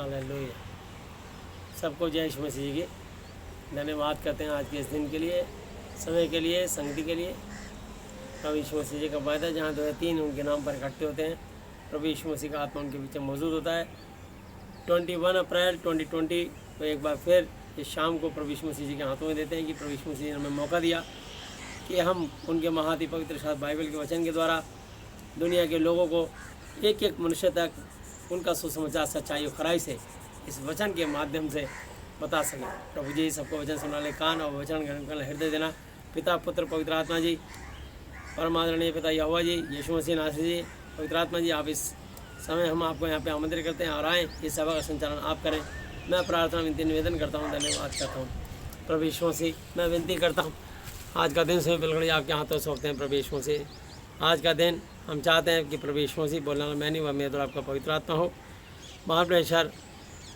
Hallelujah. सबको जय यीशु मसीह जी की धन्यवाद करते हैं आज के इस दिन के लिए, समय के लिए, संगति के लिए। प्रभु यीशु मसीह जी का वायदा जहाँ 2 या 3 उनके नाम पर इकट्ठे होते हैं, प्रभु यीशु मसीह का आत्मा उनके बीच में मौजूद होता है। 21 अप्रैल 2020 को एक बार फिर इस शाम को प्रभु यीशु मसीह जी के हाथों में देते हैं कि प्रभु यीशु मसीह जी ने हमें मौका दिया कि हम उनके महाति पवित्र शास्त्र बाइबल के वचन के द्वारा दुनिया के लोगों को एक एक मनुष्य तक उनका सुसमाचार सच्चाई और खराई से इस वचन के माध्यम से बता सकें। प्रभु जी सबको वचन सुनाने कान और वचन ग्रहण करने हृदय देना। पिता पुत्र पवित्र आत्मा जी, परम आदरणीय पिता यहोवा जी, यीशु मसीह नासरी जी, पवित्र आत्मा जी, आप इस समय हम आपको यहाँ पे आमंत्रित करते हैं और आएँ इस सभा का संचालन आप करें। मैं प्रार्थना विनती निवेदन करता हूँ, धन्यवाद करता हूँ। प्रभु यीशु मसीह मैं विनती करता हूँ आज का दिन समय बिल्कुल आपके हाथों सौंपते हैं। प्रभु यीशु मसीह आज का दिन हम चाहते हैं कि प्रभु यीशु मसीह बोलने वाला मैं नहीं, वह मेरे द्वारा आपका पवित्र आत्मा हो। महाप्रेशर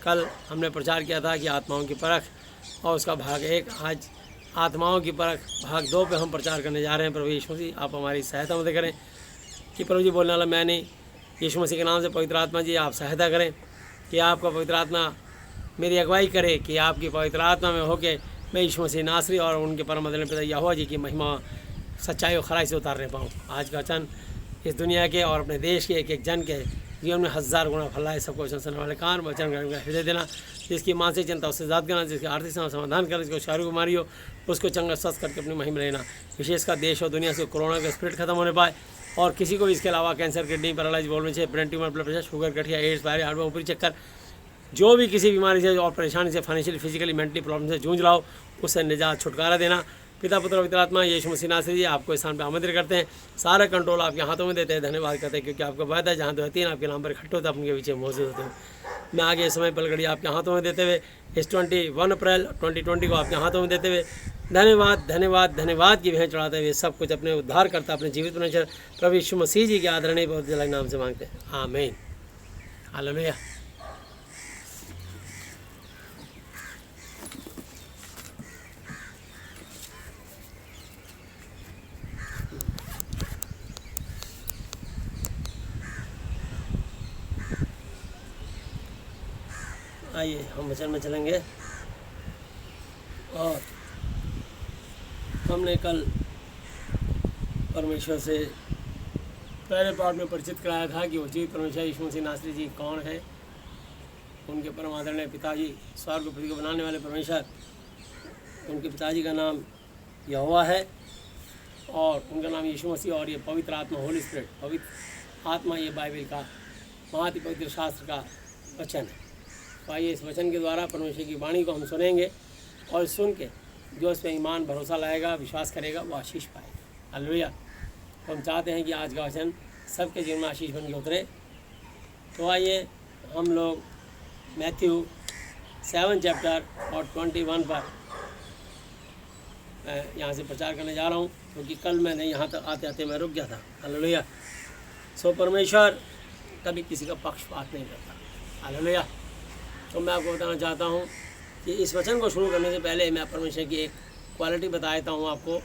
कल हमने प्रचार किया था कि आत्माओं की परख और उसका भाग 1, आज आत्माओं की परख भाग 2 पे हम प्रचार करने जा रहे हैं। प्रभु यीशु मसीह आप हमारी सहायता मदद करें कि प्रभु जी बोलने वाला मैं नहीं, यीशु मसीह के नाम से पवित्र आत्मा जी आप सहायता करें कि आपका पवित्र आत्मा मेरी अगुवाई करे कि आपकी पवित्र आत्मा में होके मैं यीशु मसीह नासरी और उनके परम आदरणीय पिता यहोवा जी की महिमा सच्चाई और खराई से उतारने पाऊँ। आज का वचन इस दुनिया के और अपने देश के एक एक जन के जीवन में 1000 गुना फैलाए। सबको वचन सुनने वाले कान वचन ग्रहण का हृदय देना। जिसकी मानसिक चिंता उससे ज़्यादा करना, जिसकी आर्थिक समाधान करना, जिसको शारीरिक बीमारी हो उसको चंगा स्वस्थ करके अपनी महिमा लेना। विशेषकर देश और दुनिया से कोरोना का स्प्रेड खत्म होने पाए और किसी को भी इसके अलावा कैंसर, किडनी, पैरालाइज, बोल में brain tumour, blood pressure, sugar, गठिया, एड्स, वायरस, हार्ट में ऊपरी चक्कर, जो भी किसी बीमारी से और परेशानी से, फाइनेंशियली, फिजिकली, मेंटली प्रॉब्लम से जूझ रहा हो उससे निजात छुटकारा देना। पिता पुत्र पवित्र आत्मा यीशु मसीह नासरी जी आपको इस स्थान पर आमंत्रित करते हैं। सारा कंट्रोल आपके हाथों में देते हैं। धन्यवाद करते हैं क्योंकि आपका वायदा जहाँ 2 या 3 आपके नाम पर इकट्ठे होते हैं अपने पीछे मौजूद होते हैं। मैं आगे इस समय पलगड़ी आपके हाथों में देते हुए इस 21 अप्रैल 2020 को आपके हाथों में देते हुए धन्यवाद धन्यवाद धन्यवाद की भेंट चढ़ाते हुए सब कुछ अपने उद्धार करता अपने जीवित परमेश्वर प्रभु यीशु मसीह जी के आदरणीय बहुत जलाए नाम से मांगते हैं, आमीन। हालेलुया। आइए हम वचन में चलेंगे और हमने कल परमेश्वर से पहले पार्ट में परिचित कराया था कि वो जीवित परमेश्वर यीशु मसीह नासरी जी कौन है। उनके परम आदरणीय पिताजी, स्वर्ग पृथ्वी को बनाने वाले परमेश्वर, उनके पिताजी का नाम यहोवा है और उनका नाम यीशु मसीह और ये पवित्र आत्मा, होली स्पिरिट, पवित्र आत्मा, ये बाइबल का महाति पवित्र शास्त्र का वचन है। तो आइए इस वचन के द्वारा परमेश्वर की वाणी को हम सुनेंगे और सुन के जो इस पर ईमान भरोसा लाएगा, विश्वास करेगा, वो आशीष पाएगा। हालेलुया। तो हम चाहते हैं कि आज का वचन सबके जीवन में आशीष बन के उतरे। तो आइए हम लोग मैथ्यू 7 चैप्टर और 21 पर यहाँ से प्रचार करने जा रहा हूँ क्योंकि कल मैंने यहाँ तक आते आते मैं रुक गया था। हालेलुया। सो परमेश्वर कभी किसी का पक्षपात नहीं करता। हालेलुया। तो मैं आपको बताना चाहता हूँ कि इस वचन को शुरू करने से पहले मैं परमेश्वर की एक क्वालिटी बता देता हूँ आपको,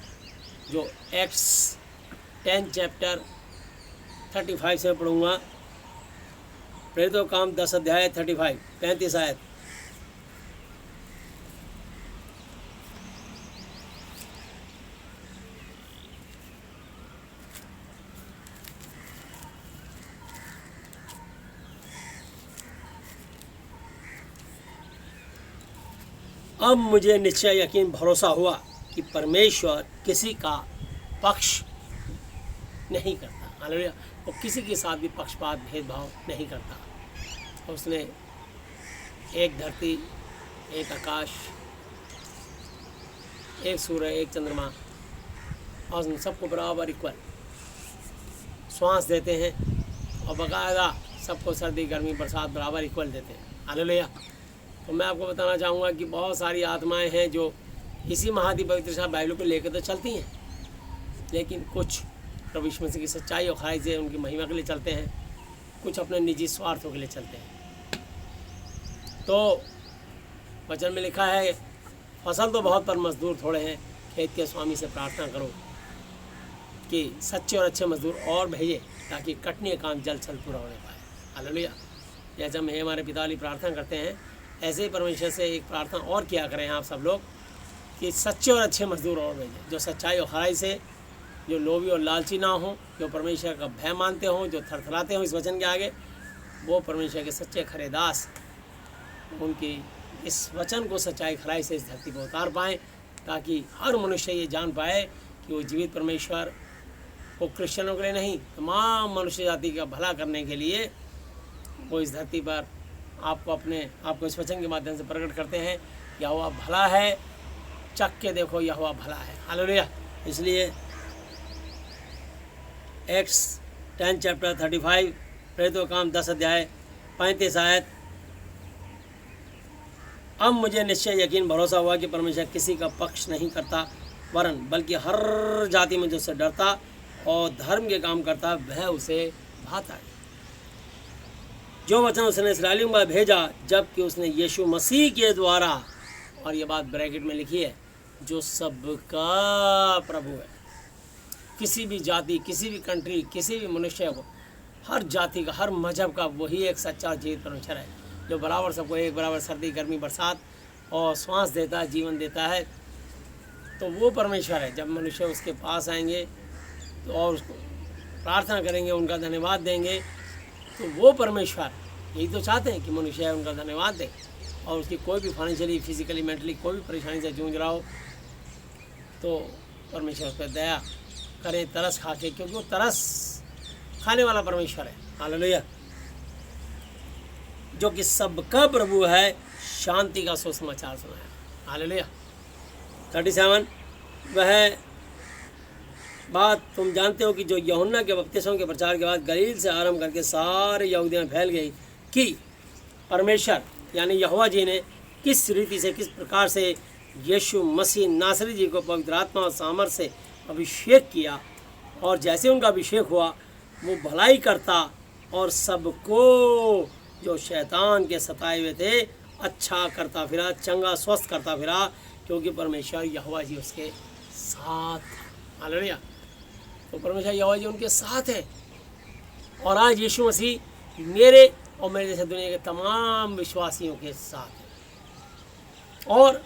जो एक्ट्स 10 चैप्टर 35 से पढ़ूँगा। प्रेरितों का काम 10 अध्याय 35 आयत। अब मुझे निश्चय यकीन भरोसा हुआ कि परमेश्वर किसी का पक्ष नहीं करता। हालेलुया। वो किसी के साथ भी पक्षपात, भेदभाव नहीं करता। उसने एक धरती, एक आकाश, एक सूर्य, एक चंद्रमा और उन सबको बराबर इक्वल श्वास देते हैं और बाकायदा सबको सर्दी, गर्मी, बरसात बराबर इक्वल देते हैं। हालेलुया। तो मैं आपको बताना चाहूँगा कि बहुत सारी आत्माएं हैं जो इसी महाति पवित्र शास्त्र बाइबल को लेकर तो चलती हैं, लेकिन कुछ प्रभु यीशु मसीह की सच्चाई और खराई से उनकी महिमा के लिए चलते हैं, कुछ अपने निजी स्वार्थों के लिए चलते हैं। तो वचन में लिखा है, फसल तो बहुत पर मजदूर थोड़े हैं, खेत के स्वामी से प्रार्थना करो कि सच्चे और अच्छे मजदूर और भेजे ताकि कटने का काम जल्द से जल्द पूरा होने पाए। हालेलुया। जैसे हम हे हमारे पिता वाली प्रार्थना करते हैं, ऐसे ही परमेश्वर से एक प्रार्थना और किया करें आप सब लोग कि सच्चे और अच्छे मजदूर और भेजें, जो सच्चाई और खराई से, जो लोभी और लालची ना हो, जो परमेश्वर का भय मानते हों, जो थरथराते हों इस वचन के आगे, वो परमेश्वर के सच्चे खरे दास उनकी इस वचन को सच्चाई खराई से इस धरती पर उतार पाएँ, ताकि हर मनुष्य ये जान पाए कि वो जीवित परमेश्वर वो क्रिश्चियनों के लिए नहीं, तमाम मनुष्य जाति का भला करने के लिए वो इस धरती पर आपको इस वचन के माध्यम से प्रकट करते हैं। यहोवा भला है, चख के देखो यहोवा भला है। हालेलुया। इसलिए एक्ट्स 10 चैप्टर 35 प्रेरितों का काम 10 अध्याय 35 आयत। अब मुझे निश्चय यकीन भरोसा हुआ कि परमेश्वर किसी का पक्ष नहीं करता, वरन बल्कि हर जाति में जो उससे डरता और धर्म के काम करता वह उसे भाता है। जो वचन उसने इस्राएलियों में भेजा, जबकि उसने यीशु मसीह के द्वारा, और ये बात ब्रैकेट में लिखी है, जो सबका प्रभु है। किसी भी जाति, किसी भी कंट्री, किसी भी मनुष्य को, हर जाति का, हर मजहब का वही एक सच्चा जीवित परमेश्वर है, जो बराबर सबको एक बराबर सर्दी गर्मी बरसात और श्वास देता है, जीवन देता है। तो वो परमेश्वर है। जब मनुष्य उसके पास आएंगे तो और उसको प्रार्थना करेंगे, उनका धन्यवाद देंगे, तो वो परमेश्वर यही तो चाहते हैं कि मनुष्य उनका धन्यवाद दे, और उसकी कोई भी फाइनेंशियली, फिजिकली, मेंटली कोई भी परेशानी से जूझ रहा हो तो परमेश्वर उस पर दया करें, तरस खा के, क्योंकि वो तरस खाने वाला परमेश्वर है। हालेलुया। जो कि सबका प्रभु है, शांति का सुसमाचार सुनाया। हालेलुया। 37 वह बात तुम जानते हो कि जो यूहन्ना के बपतिस्मों के प्रचार के बाद गलील से आरंभ करके सारे यहूदियों में फैल गई, कि परमेश्वर यानी यहोवा जी ने किस रीति से, किस प्रकार से यीशु मसीह नासरी जी को पवित्र आत्मा और सामर्थ से अभिषेक किया, और जैसे उनका अभिषेक हुआ वो भलाई करता और सबको जो शैतान के सताए हुए थे अच्छा करता फिरा, चंगा स्वस्थ करता फिरा, क्योंकि परमेश्वर यहोवा जी उसके साथ। हालेलुया। तो परमेश्वर यहोवा जी उनके साथ है। और आज यीशु मसीह मेरे और मेरे जैसे दुनिया के तमाम विश्वासियों के साथ है। और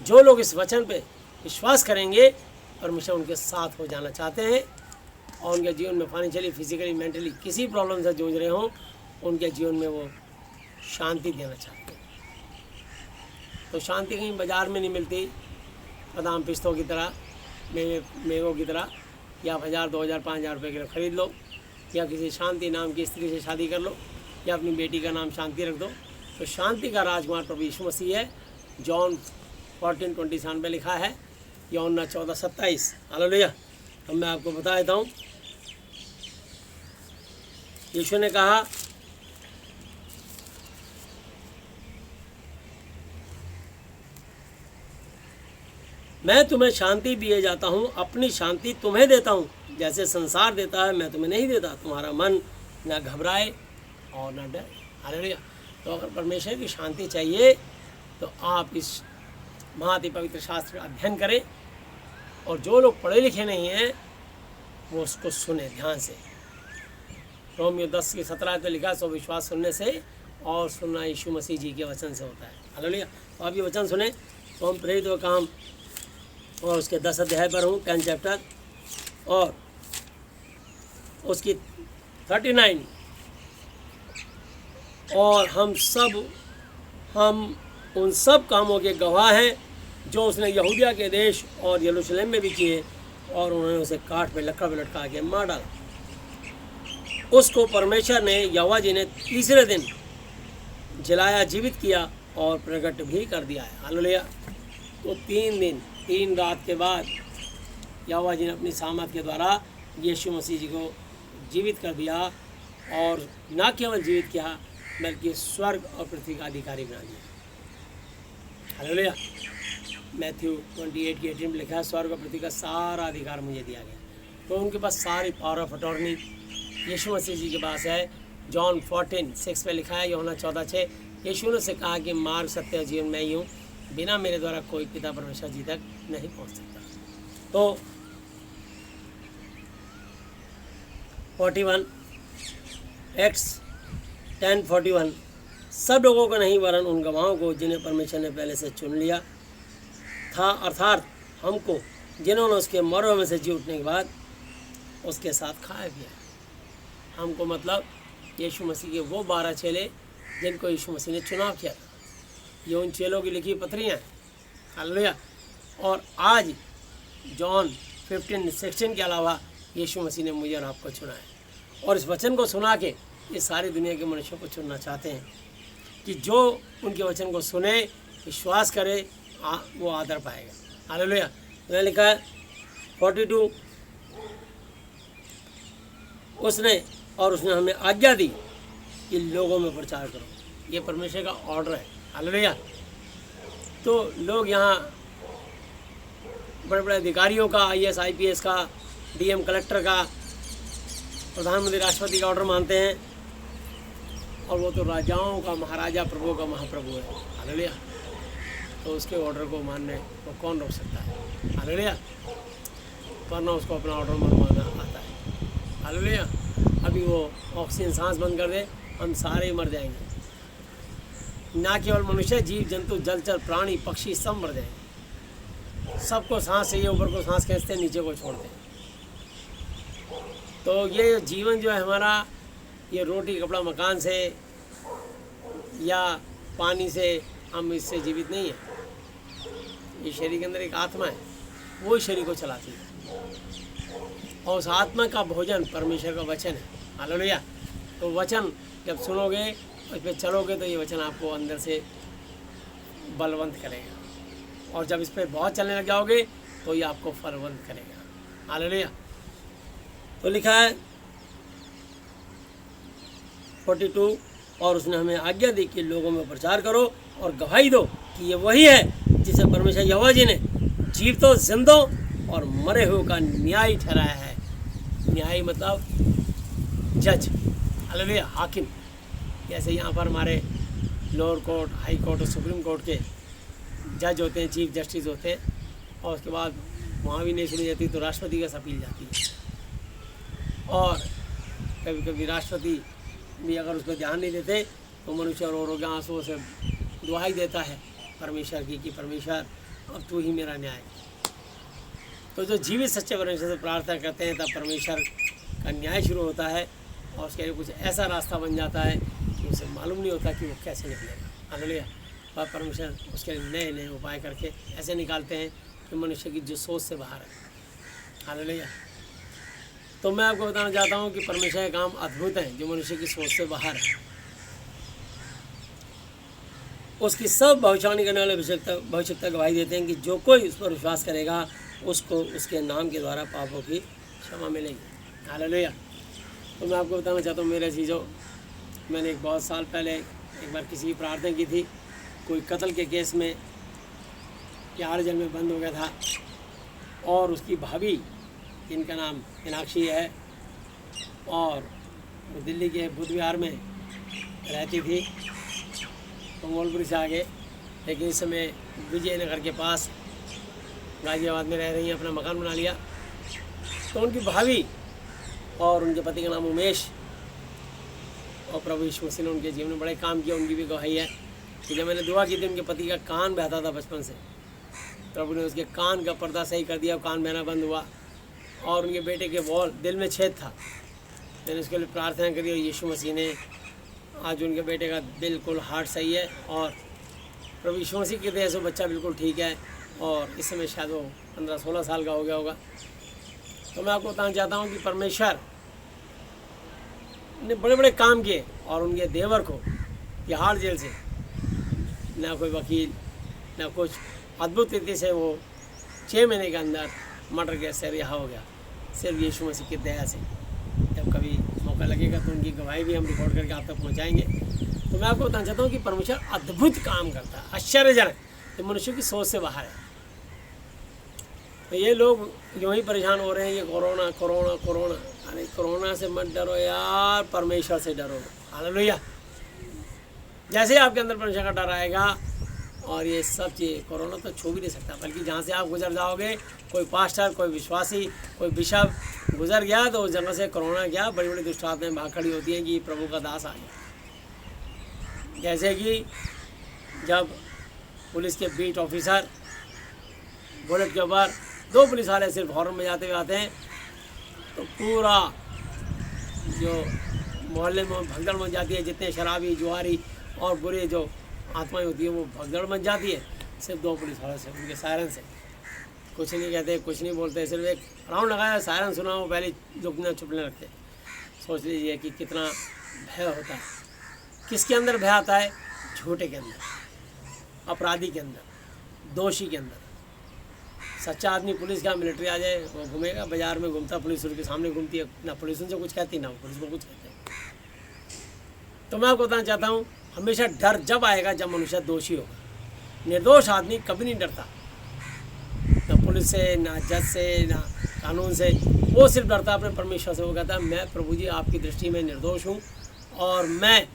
जो लोग इस वचन पे विश्वास करेंगे, परमेश्वर उनके साथ हो जाना चाहते हैं, और उनके जीवन में फाइनेंशियली, फिजिकली, मेंटली किसी प्रॉब्लम से जूझ रहे हों, उनके जीवन में वो शांति देना चाहते हैं। तो शांति कहीं बाज़ार में नहीं मिलती, बादाम पिस्तों की तरह, मेवों की तरह, या 1000, 2000, 5000 रुपये किलो खरीद लो, या किसी शांति नाम की स्त्री से शादी कर लो, या अपनी बेटी का नाम शांति रख दो। तो शांति का राजकुमार प्रभु यीशु मसीह है। जॉन 14:27 में लिखा है, यूहन्ना 14:27। हालेलुया। अब मैं आपको बता देता हूँ, यीशु ने कहा, मैं तुम्हें शांति दिए जाता हूँ, अपनी शांति तुम्हें देता हूँ, जैसे संसार देता है मैं तुम्हें नहीं देता। तुम्हारा मन न घबराए और न डरे। हालेलुया। तो अगर परमेश्वर की शांति चाहिए तो आप इस महाति पवित्र शास्त्र का अध्ययन करें, और जो लोग पढ़े लिखे नहीं हैं वो उसको सुने ध्यान से। रोमियो 10:17 में लिखा, सो विश्वास सुनने से और सुनना यीशु मसीह जी के वचन से होता है। हालेलुया। तो आप ये वचन सुने। तो हम प्रेरितों का काम और उसके 10 अध्याय पर हूँ, 10 चैप्टर, और उसकी 39। और हम उन सब कामों के गवाह हैं जो उसने यहूदिया के देश और यरूशलेम में भी किए, और उन्होंने उसे काठ पे लकड़ पे लटका के मार डाला। उसको परमेश्वर ने, यहोवा जी ने तीसरे दिन जलाया, जीवित किया और प्रकट भी कर दिया है। हालेलुया। तो 3 दिन 3 रात के बाद यहोवा जी ने अपनी सामर्थ के द्वारा यीशु मसीह जी को जीवित कर दिया, और न केवल जीवित किया बल्कि स्वर्ग और पृथ्वी का अधिकारी बना दिया। हालेलुया। मैथ्यू 28:18 में लिखा है, स्वर्ग और पृथ्वी का सारा अधिकार मुझे दिया गया। तो उनके पास सारी पावर ऑफ अटॉर्नी यीशु मसीह जी के पास है। जॉन 14:6 में लिखा है, यूहन्ना 14:6, यीशु ने से कहा कि मार्ग, सत्य और जीवन मैं ही हूँ, बिना मेरे द्वारा कोई पिता परमेश्वर जी तक नहीं पहुँच सकता। तो 41 एक्ट्स 10:41 सब लोगों को नहीं वरन उन गवाहों को जिन्हें परमेश्वर ने पहले से चुन लिया था, अर्थात हमको, जिन्होंने उसके मरों में से जी उठने के बाद उसके साथ खाया पिया। हमको मतलब यीशु मसीह के वो 12 चेले जिनको यीशु मसीह ने चुनाव किया था। ये उन चेलों की लिखी पत्रियाँ हैं। हालेलुया। और आज जॉन 15:16 के अलावा यीशु मसीह ने मुझे और आपको चुना है, और इस वचन को सुना के ये सारी दुनिया के मनुष्यों को चुनना चाहते हैं कि जो उनके वचन को सुने, विश्वास करे, वो आदर पाएगा। हालेलुया। मैंने लिखा है 42, उसने हमें आज्ञा दी कि लोगों में प्रचार करो। ये परमेश्वर का ऑर्डर है। हालेलुया। तो लोग यहाँ बड़े बड़े अधिकारियों का, IAS IPS का, DM कलेक्टर का, प्रधानमंत्री राष्ट्रपति का ऑर्डर मानते हैं, और वो तो राजाओं का महाराजा, प्रभुओं का महाप्रभु है। हालेलुया। तो उसके ऑर्डर को मानने को कौन रोक सकता है? हालेलुया। वरना उसको अपना ऑर्डर मनवाना आता है। हालेलुया। अभी वो ऑक्सीजन सांस बंद कर दे, हम सारे मर जाएंगे। ना केवल मनुष्य, जीव जंतु, जलचर प्राणी, पक्षी सब मर जाएंगे। सबको सांस चाहिए, ऊपर को सांस खींचते हैं, नीचे को छोड़ते हैं। तो ये जीवन जो है हमारा, ये रोटी कपड़ा मकान से या पानी से हम इससे जीवित नहीं है। ये शरीर के अंदर एक आत्मा है, वो शरीर को चलाती है, और उस आत्मा का भोजन परमेश्वर का वचन है। हालेलुया। तो वचन जब सुनोगे, उस पर चलोगे, तो ये वचन आपको अंदर से बलवंत करेगा, और जब इस पर बहुत चलने लग जाओगे तो ये आपको फलवंत करेगा। हालेलुया। तो लिखा है 42, और उसने हमें आज्ञा दी कि लोगों में प्रचार करो और गवाही दो कि ये वही है जिसे परमेश्वर यहोवा जी ने जीवतों, जिंदों और मरे हुए का न्याय ठहराया है। न्याय मतलब जज। हालेलुया। हाकिम। जैसे यहाँ पर हमारे लोअर कोर्ट, हाई कोर्ट और सुप्रीम कोर्ट के जज होते हैं, चीफ जस्टिस होते हैं, और उसके बाद वहाँ भी नहीं सुनी जाती तो राष्ट्रपति का अपील जाती है। और कभी कभी राष्ट्रपति भी अगर उस पर ध्यान नहीं देते तो मनुष्य और के आंसुओं से दुहाई देता है परमेश्वर की कि परमेश्वर अब तू ही मेरा न्याय। तो जो जीवित सच्चे परमेश्वर से प्रार्थना करते हैं, तब परमेश्वर का न्याय शुरू होता है, और उसके लिए कुछ ऐसा रास्ता बन जाता है कि उसे मालूम नहीं होता कि वो कैसे निकलेगा। हालेलुया। और परमेश्वर उसके लिए नए नए उपाय करके ऐसे निकालते हैं कि मनुष्य की जो सोच से बाहर है। हालेलुया। तो मैं आपको बताना चाहता हूँ कि परमेश्वर के काम अद्भुत हैं, जो मनुष्य की सोच से बाहर है। उसकी सब भविष्यवाणी करने वाले भविष्यता गवाही देते हैं कि जो कोई उस पर विश्वास करेगा, उसको उसके नाम के द्वारा पापों की क्षमा मिलेगी। हालेलुया। तो मैं आपको बताना चाहता हूँ मेरे चीज़ों, मैंने एक बहुत साल पहले एक बार किसी की प्रार्थना की थी। कोई कत्ल के केस में तिहाड़ जेल में बंद हो गया था, और उसकी भाभी, जिनका नाम मीनाक्षी है, और वो दिल्ली के बुद्ध विहार में रहती थी, मंगोलपुरी से आगे, लेकिन इस समय विजयनगर के पास गाजियाबाद में रह रही हैं, अपना मकान बना लिया। तो उनकी भाभी और उनके पति का नाम उमेश, और प्रभु यीशु मसीह ने उनके जीवन में बड़े काम किया। उनकी भी गवाही है कि जब मैंने दुआ की थी, उनके पति का कान बहता था बचपन से, प्रभु ने उसके कान का पर्दा सही कर दिया, कान बहना बंद हुआ, और उनके बेटे के दिल में छेद था। मैंने उसके लिए प्रार्थना करी, और यीशु मसीह ने आज उनके बेटे का बिल्कुल हार्ट सही है, और प्रभु यीशु मसीह की दया से बच्चा बिल्कुल ठीक है, और इस समय शायद वो 15-16 साल का हो गया होगा। तो मैं आपको बताना चाहता हूँ कि परमेश्वर ने बड़े बड़े काम किए, और उनके देवर को तिहाड़ जेल से, ना कोई वकील ना कुछ, अद्भुत रीति से वो 6 महीने के अंदर मर्डर गैस से रिहा हो गया, सिर्फ यीशु मसीह की दया से। जब कभी मौका लगेगा तो उनकी गवाही भी हम रिकॉर्ड करके आप तक पहुँचाएँगे। तो मैं आपको बताना चाहता हूँ कि परमेश्वर अद्भुत काम करता है, आश्चर्यजनक, जो मनुष्य की सोच से बाहर है। तो ये लोग यूँ ही परेशान हो रहे हैं, ये कोरोना कोरोना कोरोना। अरे कोरोना से मत डरो यार, परमेश्वर से डरो। हालेलुया। जैसे आपके अंदर परमेश्वर का डर आएगा, और ये सब चीज़, कोरोना तो छू भी नहीं सकता, बल्कि जहाँ से आप गुजर जाओगे, कोई पास्टर, कोई विश्वासी, कोई बिशप गुजर गया, तो उस जगह से कोरोना गया, बड़ी बड़ी दुष्ट आत्माएं भाग खड़ी होती हैं कि प्रभु का दास आ गया। जैसे कि जब पुलिस के बीट ऑफिसर बुलेट के ऊपर 2 पुलिस वाले सिर्फ हॉर्न बजाते हुए आते हैं तो पूरा जो मोहल्ले में भगदड़ मच जाती है। जितने शराबी, जुआरी और बुरे जो आत्माएं होती है वो भगदड़ मच जाती है सिर्फ 2 पुलिस वालों से, उनके सायरन से। कुछ नहीं कहते, कुछ नहीं बोलते, सिर्फ एक राउंड लगाया, सायरन सुना, वो पहले झुकने छुपने लगते। सोच लीजिए कि कितना भय होता है। किसके अंदर भय आता है? झूठे के अंदर, अपराधी के अंदर, दोषी के अंदर। सच्चा आदमी पुलिस का, मिलिट्री आ जाए वो घूमेगा, बाजार में घूमता, पुलिस उनके सामने घूमती है, ना पुलिस उनसे कुछ कहती ना पुलिस को कुछ कहते हैं। तो मैं आपको बताना चाहता हूँ, हमेशा डर जब आएगा जब मनुष्य दोषी होगा। निर्दोष आदमी कभी नहीं डरता, ना पुलिस से, ना जज से, ना कानून से। वो सिर्फ डरता अपने परमेश्वर से। वो कहता है मैं प्रभु जी आपकी दृष्टि में निर्दोष हूँ और मैं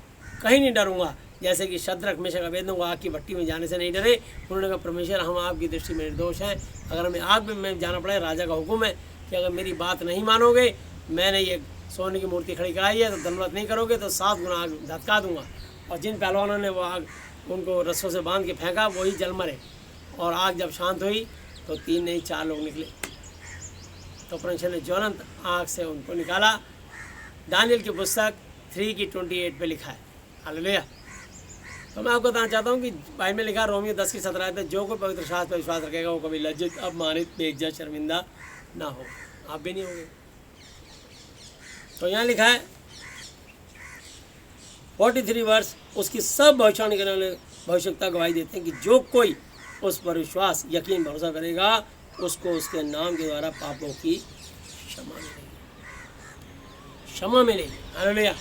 कहीं नहीं डरूंगा। जैसे कि शद्रक, मेशक, अबेदनगो आग की भट्टी में जाने से नहीं डरे। उन्होंने कहा परमेश्वर हम आपकी दृष्टि में निर्दोष हैं, अगर हमें आग में जाना पड़े, राजा का हुक्म है कि अगर मेरी बात नहीं मानोगे, मैंने ये सोने की मूर्ति खड़ी कराई है तो दंडवत नहीं करोगे तो 7 गुना आग धधका दूंगा। और जिन पहलवानों ने वो आग उनको रस्सों से बांध के फेंका वही जल मरे। और आग जब शांत हुई तो 3 नहीं 4 लोग निकले। तो परमेश्वर ने ज्वलंत आग से उनको निकाला। दानियल की पुस्तक 3:28 पे लिखा है। हालेलुया। तो मैं आपको बताना चाहता हूँ कि बाइबल में लिखा, रोमियो 10:17 पे, जो कोई पवित्र शास्त्र पर विश्वास रखेगा वो कभी लज्जित, अपमानित, बेइज्जत, शर्मिंदा ना हो। आप भी नहीं होंगे। तो यहाँ लिखा है 43 वर्ष उसकी सब भविष्यवाणी करने वाले भविष्यता गवाही देते हैं कि जो कोई उस पर विश्वास, यकीन, भरोसा करेगा उसको उसके नाम के द्वारा पापों की क्षमा मिलेगी, क्षमा मिलेगी। हालेलुया।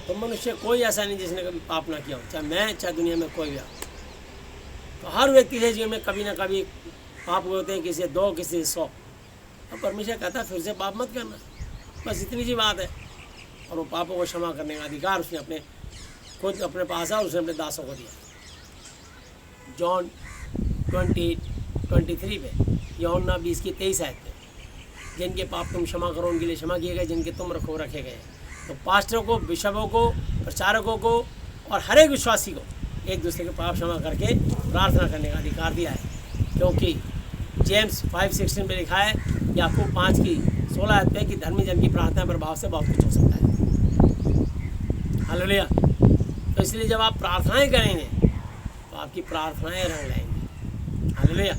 तो मनुष्य कोई ऐसा नहीं जिसने कभी पाप ना किया हो, चाहे मैं, चाहे दुनिया में कोई भी हो। तो हर व्यक्ति के जीवन में कभी ना कभी पाप होते हैं, किसी 2, किसी 100। और परमेश्वर कहता है फिर से पाप मत करना, बस इतनी सी बात है। और वो पापों को क्षमा करने का अधिकार उसने अपने खुद अपने पास है और उसने अपने दासों को दिया। जॉन 20:23 पे, यूहन्ना 20:23 पे, जिनके पाप तुम क्षमा करो उनके लिए क्षमा किए गए, जिनके तुम रखो रखे गए। तो पास्टरों को, बिशपों को, प्रचारकों को और हर एक विश्वासी को एक दूसरे के पाप क्षमा करके प्रार्थना करने का अधिकार दिया है। क्योंकि जेम्स 5:16 में लिखा है, याकूब 5:16 पे कि धर्मी जन की प्रार्थना प्रभाव से बहुत कुछ हो सकता है। हालेलुया। तो इसलिए जब आप प्रार्थनाएं करेंगे तो आपकी प्रार्थनाएं रंग लाएंगी। हालेलुया।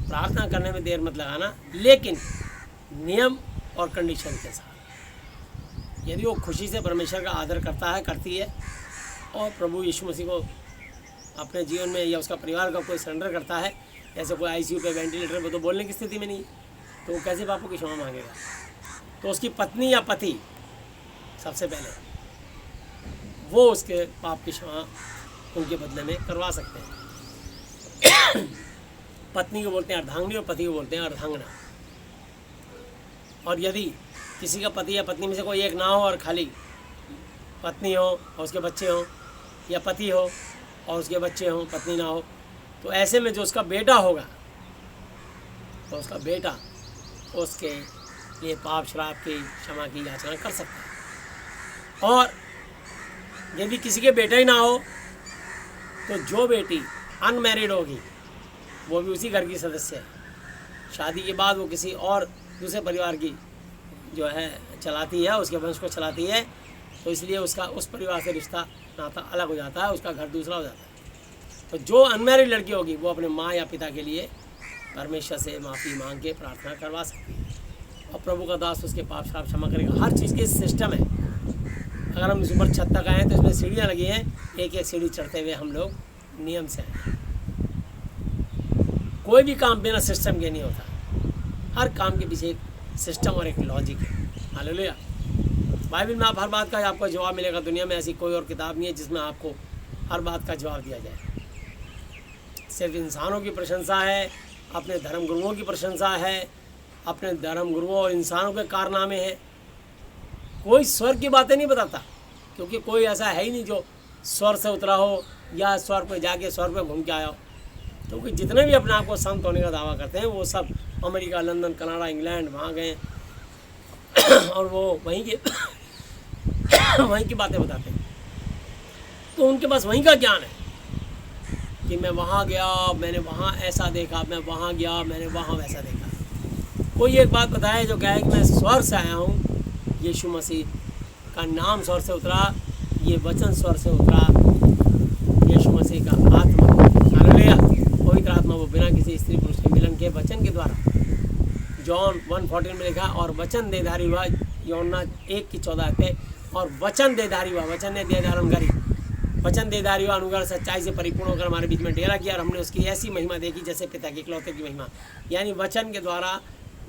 प्रार्थना करने में देर मत लगाना, लेकिन नियम और कंडीशन के साथ। यदि वो खुशी से परमेश्वर का आदर करता है, करती है, और प्रभु यीशु मसीह को अपने जीवन में या उसका परिवार का कोई सरेंडर करता है, जैसे कोई आईसीयू पे, वेंटिलेटर पे, तो बोलने की स्थिति में नहीं, तो वो कैसे पापों की क्षमा मांगेगा? तो उसकी पत्नी या पति सबसे पहले वो उसके पाप की क्षमा उनके बदले में करवा सकते हैं। पत्नी को बोलते हैं अर्धांगिनी और पति को बोलते हैं अर्धांगना। और यदि किसी का पति या पत्नी में से कोई एक ना हो और खाली पत्नी हो और उसके बच्चे हों, या पति हो और उसके बच्चे हों, पत्नी ना हो, तो ऐसे में जो उसका बेटा होगा तो उसका बेटा उसके लिए पाप श्राप की क्षमा की याचना कर सकता है। और यदि किसी के बेटा ही ना हो तो जो बेटी अनमैरिड होगी वो भी उसी घर की सदस्य है। शादी के बाद वो किसी और दूसरे परिवार की जो है चलाती है, उसके वंश को चलाती है, तो इसलिए उसका उस परिवार से रिश्ता नाता अलग हो जाता है, उसका घर दूसरा हो जाता है। तो जो अनमैरिड लड़की होगी वो अपने माँ या पिता के लिए परमेश्वर से माफ़ी मांग के प्रार्थना करवा सकती है और प्रभु का दास उसके पाप श्राप क्षमा करेगा। हर चीज़ के सिस्टम है। अगर हम ऊपर छत तक आए तो इसमें सीढ़ियाँ लगी हैं, एक एक सीढ़ी चढ़ते हुए हम लोग नियम से आए। कोई भी काम बिना सिस्टम के नहीं होता। हर काम के पीछे एक सिस्टम और एक लॉजिक है। हालेलुया। बाइबल में आप हर बात का आपको जवाब मिलेगा। दुनिया में ऐसी कोई और किताब नहीं है जिसमें आपको हर बात का जवाब दिया जाए। सिर्फ इंसानों की प्रशंसा है, अपने धर्म गुरुओं की प्रशंसा है, अपने धर्म गुरुओं और इंसानों के कारनामे हैं। कोई स्वर्ग की बातें नहीं बताता, क्योंकि कोई ऐसा है ही नहीं जो स्वर्ग से उतरा हो या स्वर्ग पे जाके स्वर्ग पे घूम के आया हो। क्योंकि जितने भी अपने आप को संत होने का दावा करते हैं वो सब अमेरिका, लंदन, कनाडा, इंग्लैंड वहाँ गए और वो वहीं की बातें बताते हैं। तो उनके पास वहीं का ज्ञान है कि मैं वहाँ गया, मैंने वहाँ ऐसा देखा, मैं वहाँ गया, मैंने वहाँ वैसा देखा। कोई एक बात बताए जो कहे कि मैं स्वर्ग से आया हूँ, यीशु मसीह का नाम स्वर्ग से उतरा, ये वचन स्वर्ग से उतरा, यीशु मसीह का आत्मा, हालेलुया, पवित्र आत्मा, वो बिना किसी स्त्री पुरुष के मिलन के वचन के द्वारा, जॉन 1:14 में लिखा, और वचन देधारी हुआ, यूहन्ना 1:14, और वचन देधारी हुआ, वचन ने दिया धारण करी, वचन देधारी हुआ, अनुग्रह सच्चाई से परिपूर्ण होकर हमारे बीच में डेरा किया, और हमने उसकी ऐसी महिमा देखी जैसे पिता के इकलौते की महिमा। यानी वचन के द्वारा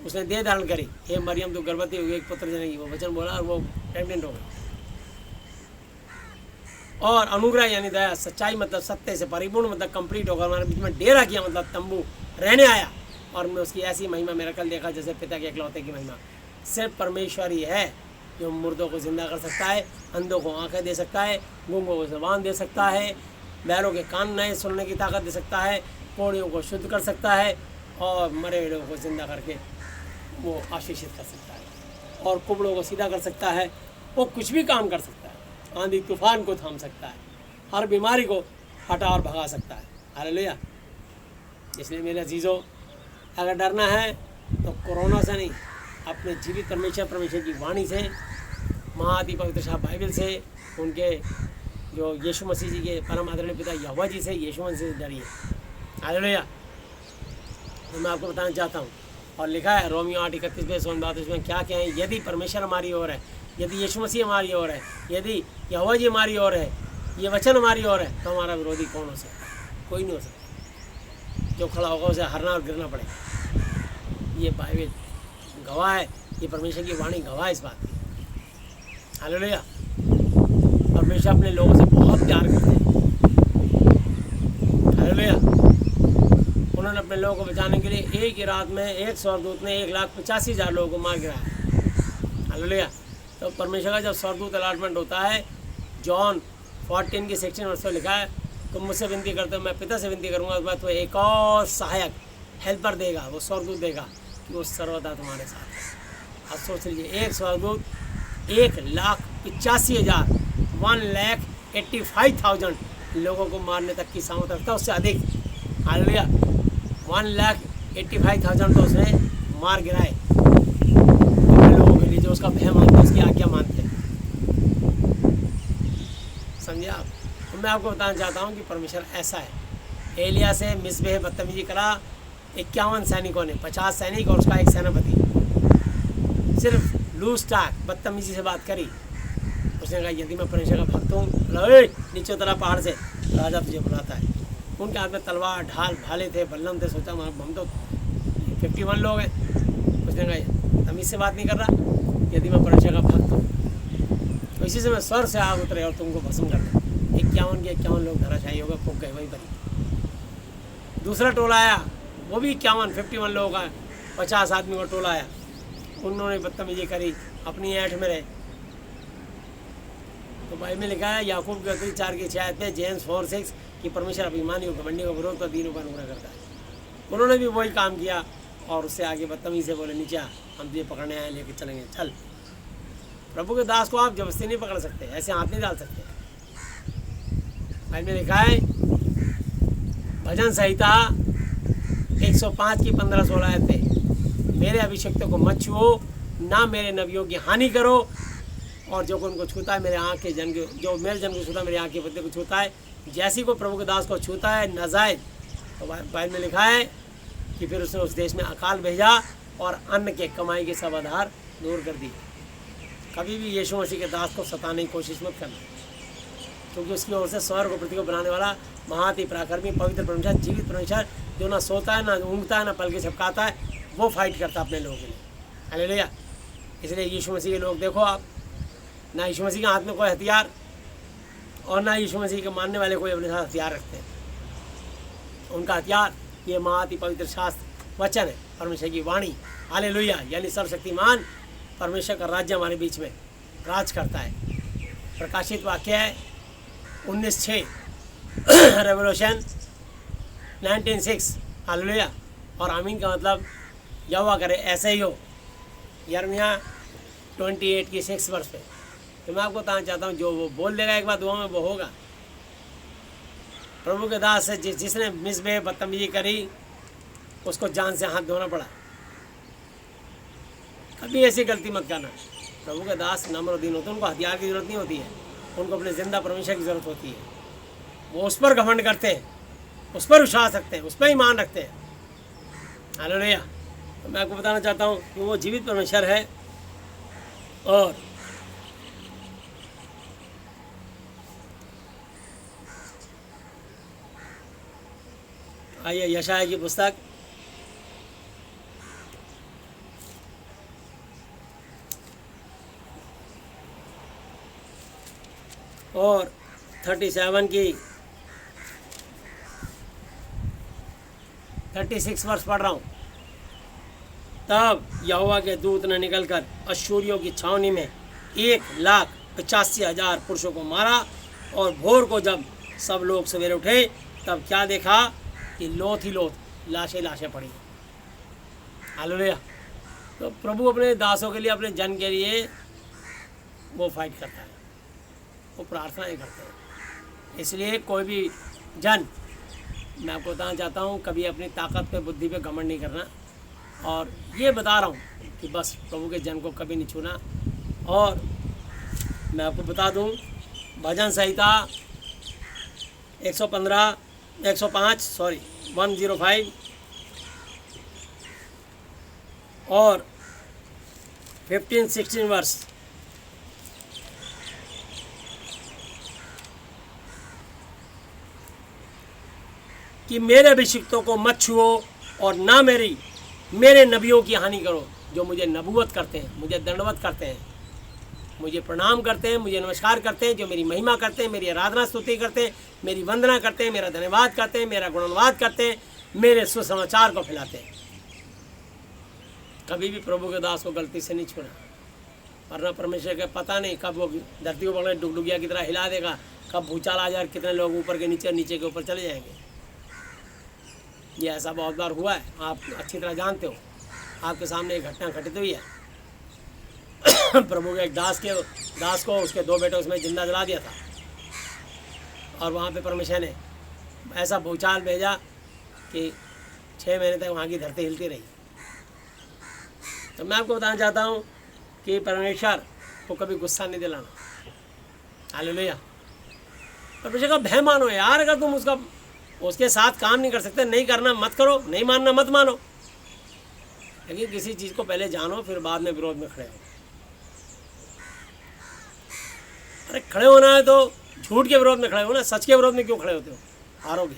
उसने देह धारण करी। हे मरियम, तो गर्भवती हुई, एक पुत्र जनेगी, वो वचन बोला और वो प्रेग्नेंट हो गई। और अनुग्रह यानी दया, सच्चाई मतलब सत्य से परिपूर्ण, मतलब कंप्लीट होकर हमारे बीच में डेरा किया, मतलब तंबू रहने आया, और मैं उसकी ऐसी महिमा मेरा कल देखा जैसे पिता के इकलौते की महिमा। सिर्फ परमेश्वर ही है जो मुर्दों को जिंदा कर सकता है, अंधों को आंखें दे सकता है, गूंगों को ज़बान दे सकता है, बैलों के कान नए सुनने की ताकत दे सकता है, कोढ़ियों को शुद्ध कर सकता है, और मरे हुए लोगों को जिंदा करके वो आशीषित कर सकता है, और कुबड़ों को सीधा कर सकता है। वो कुछ भी काम कर सकता है, आंधी तूफान को थाम सकता है, हर बीमारी को हटा और भगा सकता है। हालेलुया। इसलिए मेरे अजीज़ों, अगर डरना है तो कोरोना से नहीं, अपने जीवित परमेश्वर की वाणी से, महाआदि पवित्र शाह बाइबल से, उनके जो यीशु मसीह जी के परम आदरणीय पिता यहोवा जी से, यीशु मसीह से डरिए। हालेलुया। तो मैं आपको बताना चाहता हूँ, और लिखा है रोमियो 8:31 में क्या क्या है, यदि परमेश्वर हमारी ओर है, यदि यीशु मसीह हमारी ओर है, यदि यहोवा जी हमारी ओर है, ये वचन हमारी ओर है, तो हमारा विरोधी कौन हो सकता है? कोई नहीं हो सकता। जो खड़ा होगा उसे हरना और गिरना पड़ेगा। ये बाइबल गवाह है, ये परमेश्वर की वाणी गवाह है इस बात की। हालेलुया। परमेश्वर अपने लोगों से बहुत प्यार करते हैं। हालेलुया। उन्होंने अपने लोगों को बचाने के लिए एक ही रात में एक स्वर्गदूत ने 1,85,000 लोगों को मार गिराया। हालेलुया। तो परमेश्वर का जब स्वर्गदूत अलॉटमेंट होता है, जॉन 14 की 16 वर्ष में लिखा है, तुम मुझसे विनती करते हो, मैं पिता से विनती करूँगा, उसके बाद तो एक और सहायक हेल्पर देगा, वो स्वर्गदूत देगा, कि वो सर्वदा तुम्हारे साथ है। अब सोच लीजिए, एक स्वर्गदूत 1,85,000 1,85,000 लोगों को मारने तक की सामर्थ रखता है, उससे अधिक। हालेलुया। 1,85,000 तो उसने मार गिराए अपने लोगों के लिए, जो उसका भय मानते, उसकी आज्ञा मानते। समझे आप? तो मैं आपको बताना चाहता हूँ कि परमेश्वर ऐसा है। एलिया से मिसबेह बदतमीजी करा 51 सैनिकों ने, 50 सैनिक और उसका एक सेनापति, सिर्फ लूज टाक बदतमीजी से बात करी। उसने कहा यदि मैं परमेश्वर का भक्त हूँ, नीचे उतरा पहाड़ से, राजा तुझे बुलाता है। उनके हाथ में तलवार, ढाल, भाले थे, बल्लम थे। सोचा हम तो 51 लोग हैं। उसने कहा तमीज़ से बात नहीं कर रहा, यदि मैं परमेश्वर का भक्त हूँ। तो इसी से मैं स्वर्ग से आग उतरे और तुमको भस्म कर दे। 51 के 51 लोग धराशायी हो गए, फूक गए वहीं पर। दूसरा टोला आया, वो भी 51 लोगों का 50 आदमी का टोला आया। उन्होंने बदतमीजी करी, अपनी ऐठ में रहे। तो बाइबल में लिखा है याकूब की पत्री 4:6 पे, जेम्स 4:6 कि परमेश्वर अभिमानी और घमंडी का विरोध कर दीनों का अनुग्रह करता है। उन्होंने भी वही काम किया, और उससे आगे बदतमीजी से बोले नीचे हम तुझे पकड़ने आए, लेके चलेंगे, चल। प्रभु के दास को आप जबरदस्ती नहीं पकड़ सकते, ऐसे हाथ नहीं डाल सकते। बाइबल में लिखा है भजन संहिता 105 की 15-16 आयतें, मेरे अभिषिक्तों को मत छुओ, ना मेरे नबियों की हानि करो, और जो उनको छूता है मेरे आँख के जन को, जो मेरे जन को छूता है मेरे आँख के बदले को छूता है, जैसी को प्रभु के दास को छूता है नाजायज। तो बाइबल में लिखा है कि फिर उसने उस देश में अकाल भेजा और अन्न के कमाई के सब आधार दूर कर दिए। कभी भी यीशु मसीह के दास को सताने की कोशिश मत करना, क्योंकि उसकी ओर से स्वर्ग और पृथ्वी को बनाने वाला महाति पराक्रमी पवित्र परमेश्वर, जीवित परमेश्वर, जो ना सोता है, ना ऊँघता है, ना पल के झपकाता है, वो फाइट करता है अपने लोगों के लिए। हालेलुया। इसलिए यीशु मसीह के लोग देखो आप, ना यीशु मसीह के हाथ में कोई हथियार और ना यीशु मसीह के मानने वाले कोई अपने साथ हथियार रखते हैं। उनका हथियार ये महाति पवित्र शास्त्र वचन है, परमेश्वर की वाणी। हालेलुया। यानी सर्वशक्तिमान परमेश्वर का राज्य हमारे बीच में राज करता है। प्रकाशित वाक्य है 19:6, रेवोल्यूशन 19:6। हालेलुया। और आमीन का मतलब यहोवा करे ऐसे ही हो। यिर्मयाह 28 की 6 वर्ष पे। तो मैं आपको बताना चाहता हूँ, जो वो बोल देगा एक बार दुआ में वो होगा। प्रभु के दास से जिसने मिसबिहेव बदतमीजी करी उसको जान से हाथ धोना पड़ा। कभी ऐसी गलती मत करना। प्रभु के दास नम्र और दीन होते हैं, उनको हथियार की ज़रूरत नहीं होती है, उनको अपने जिंदा परमेश्वर की ज़रूरत होती है। वो उस पर घमंड करते हैं, उस पर विश्वास रखते हैं, उस पर ईमान रखते हैं। हालेलुया। तो मैं आपको बताना चाहता हूँ कि वो जीवित परमेश्वर है। और आइए यशायाह की पुस्तक और 37 की 36 वर्ष पढ़ रहा हूँ। तब यहोवा के दूत ने निकलकर अश्शूरियों की छावनी में 1,85,000 पुरुषों को मारा। और भोर को जब सब लोग सवेरे उठे तब क्या देखा कि लोथ ही लोथ लाशें पड़ी। हालेलुया। तो प्रभु अपने दासों के लिए, अपने जन के लिए वो फाइट करता है, वो प्रार्थनाएं करते हैं। इसलिए कोई भी जन, मैं आपको बताना चाहता हूँ, कभी अपनी ताकत पे, बुद्धि पे घमंड नहीं करना। और ये बता रहा हूँ कि बस प्रभु के जन को कभी नहीं छूना। और मैं आपको बता दूँ, भजन संहिता 105 और 15-16 वर्ष कि मेरे अभिषिक्तों को मत छुओ और ना मेरे नबियों की हानि करो, जो मुझे नबूवत करते हैं, मुझे दंडवत करते हैं, मुझे प्रणाम करते हैं, मुझे नमस्कार करते हैं, जो मेरी महिमा करते हैं, मेरी आराधना स्तुति करते हैं, मेरी वंदना करते हैं, मेरा धन्यवाद करते हैं, मेरा गुणवाद करते हैं, मेरे सुसमाचार को फैलाते हैं। कभी भी प्रभु के दास को गलती से नहीं छूना, वरना परमेश्वर का पता नहीं कब वो धरती को पकड़े डुगडुगिया की तरह हिला देगा, कब भूचाल आ जाए, कितने लोग ऊपर के नीचे, नीचे के ऊपर चले जाएंगे। ये ऐसा बहुत बार हुआ है, आप अच्छी तरह जानते हो। आपके सामने एक घटना घटित हुई है। प्रभु के एक दास को उसके 2 बेटे उसमें जिंदा जला दिया था। और वहाँ पे परमेश्वर ने ऐसा भूचाल भेजा कि 6 महीने तक वहाँ की धरती हिलती रही। तो मैं आपको बताना चाहता हूँ कि परमेश्वर को कभी गुस्सा नहीं दिलाना। हालेलुया। परमेश्वर का भय मानो यार। अगर तुम उसके साथ काम नहीं कर सकते, नहीं करना मत करो, नहीं मानना मत मानो, लेकिन किसी चीज़ को पहले जानो, फिर बाद में विरोध में खड़े हो। अरे खड़े होना है तो झूठ के विरोध में खड़े हो ना, सच के विरोध में क्यों खड़े होते हो? हारोगे।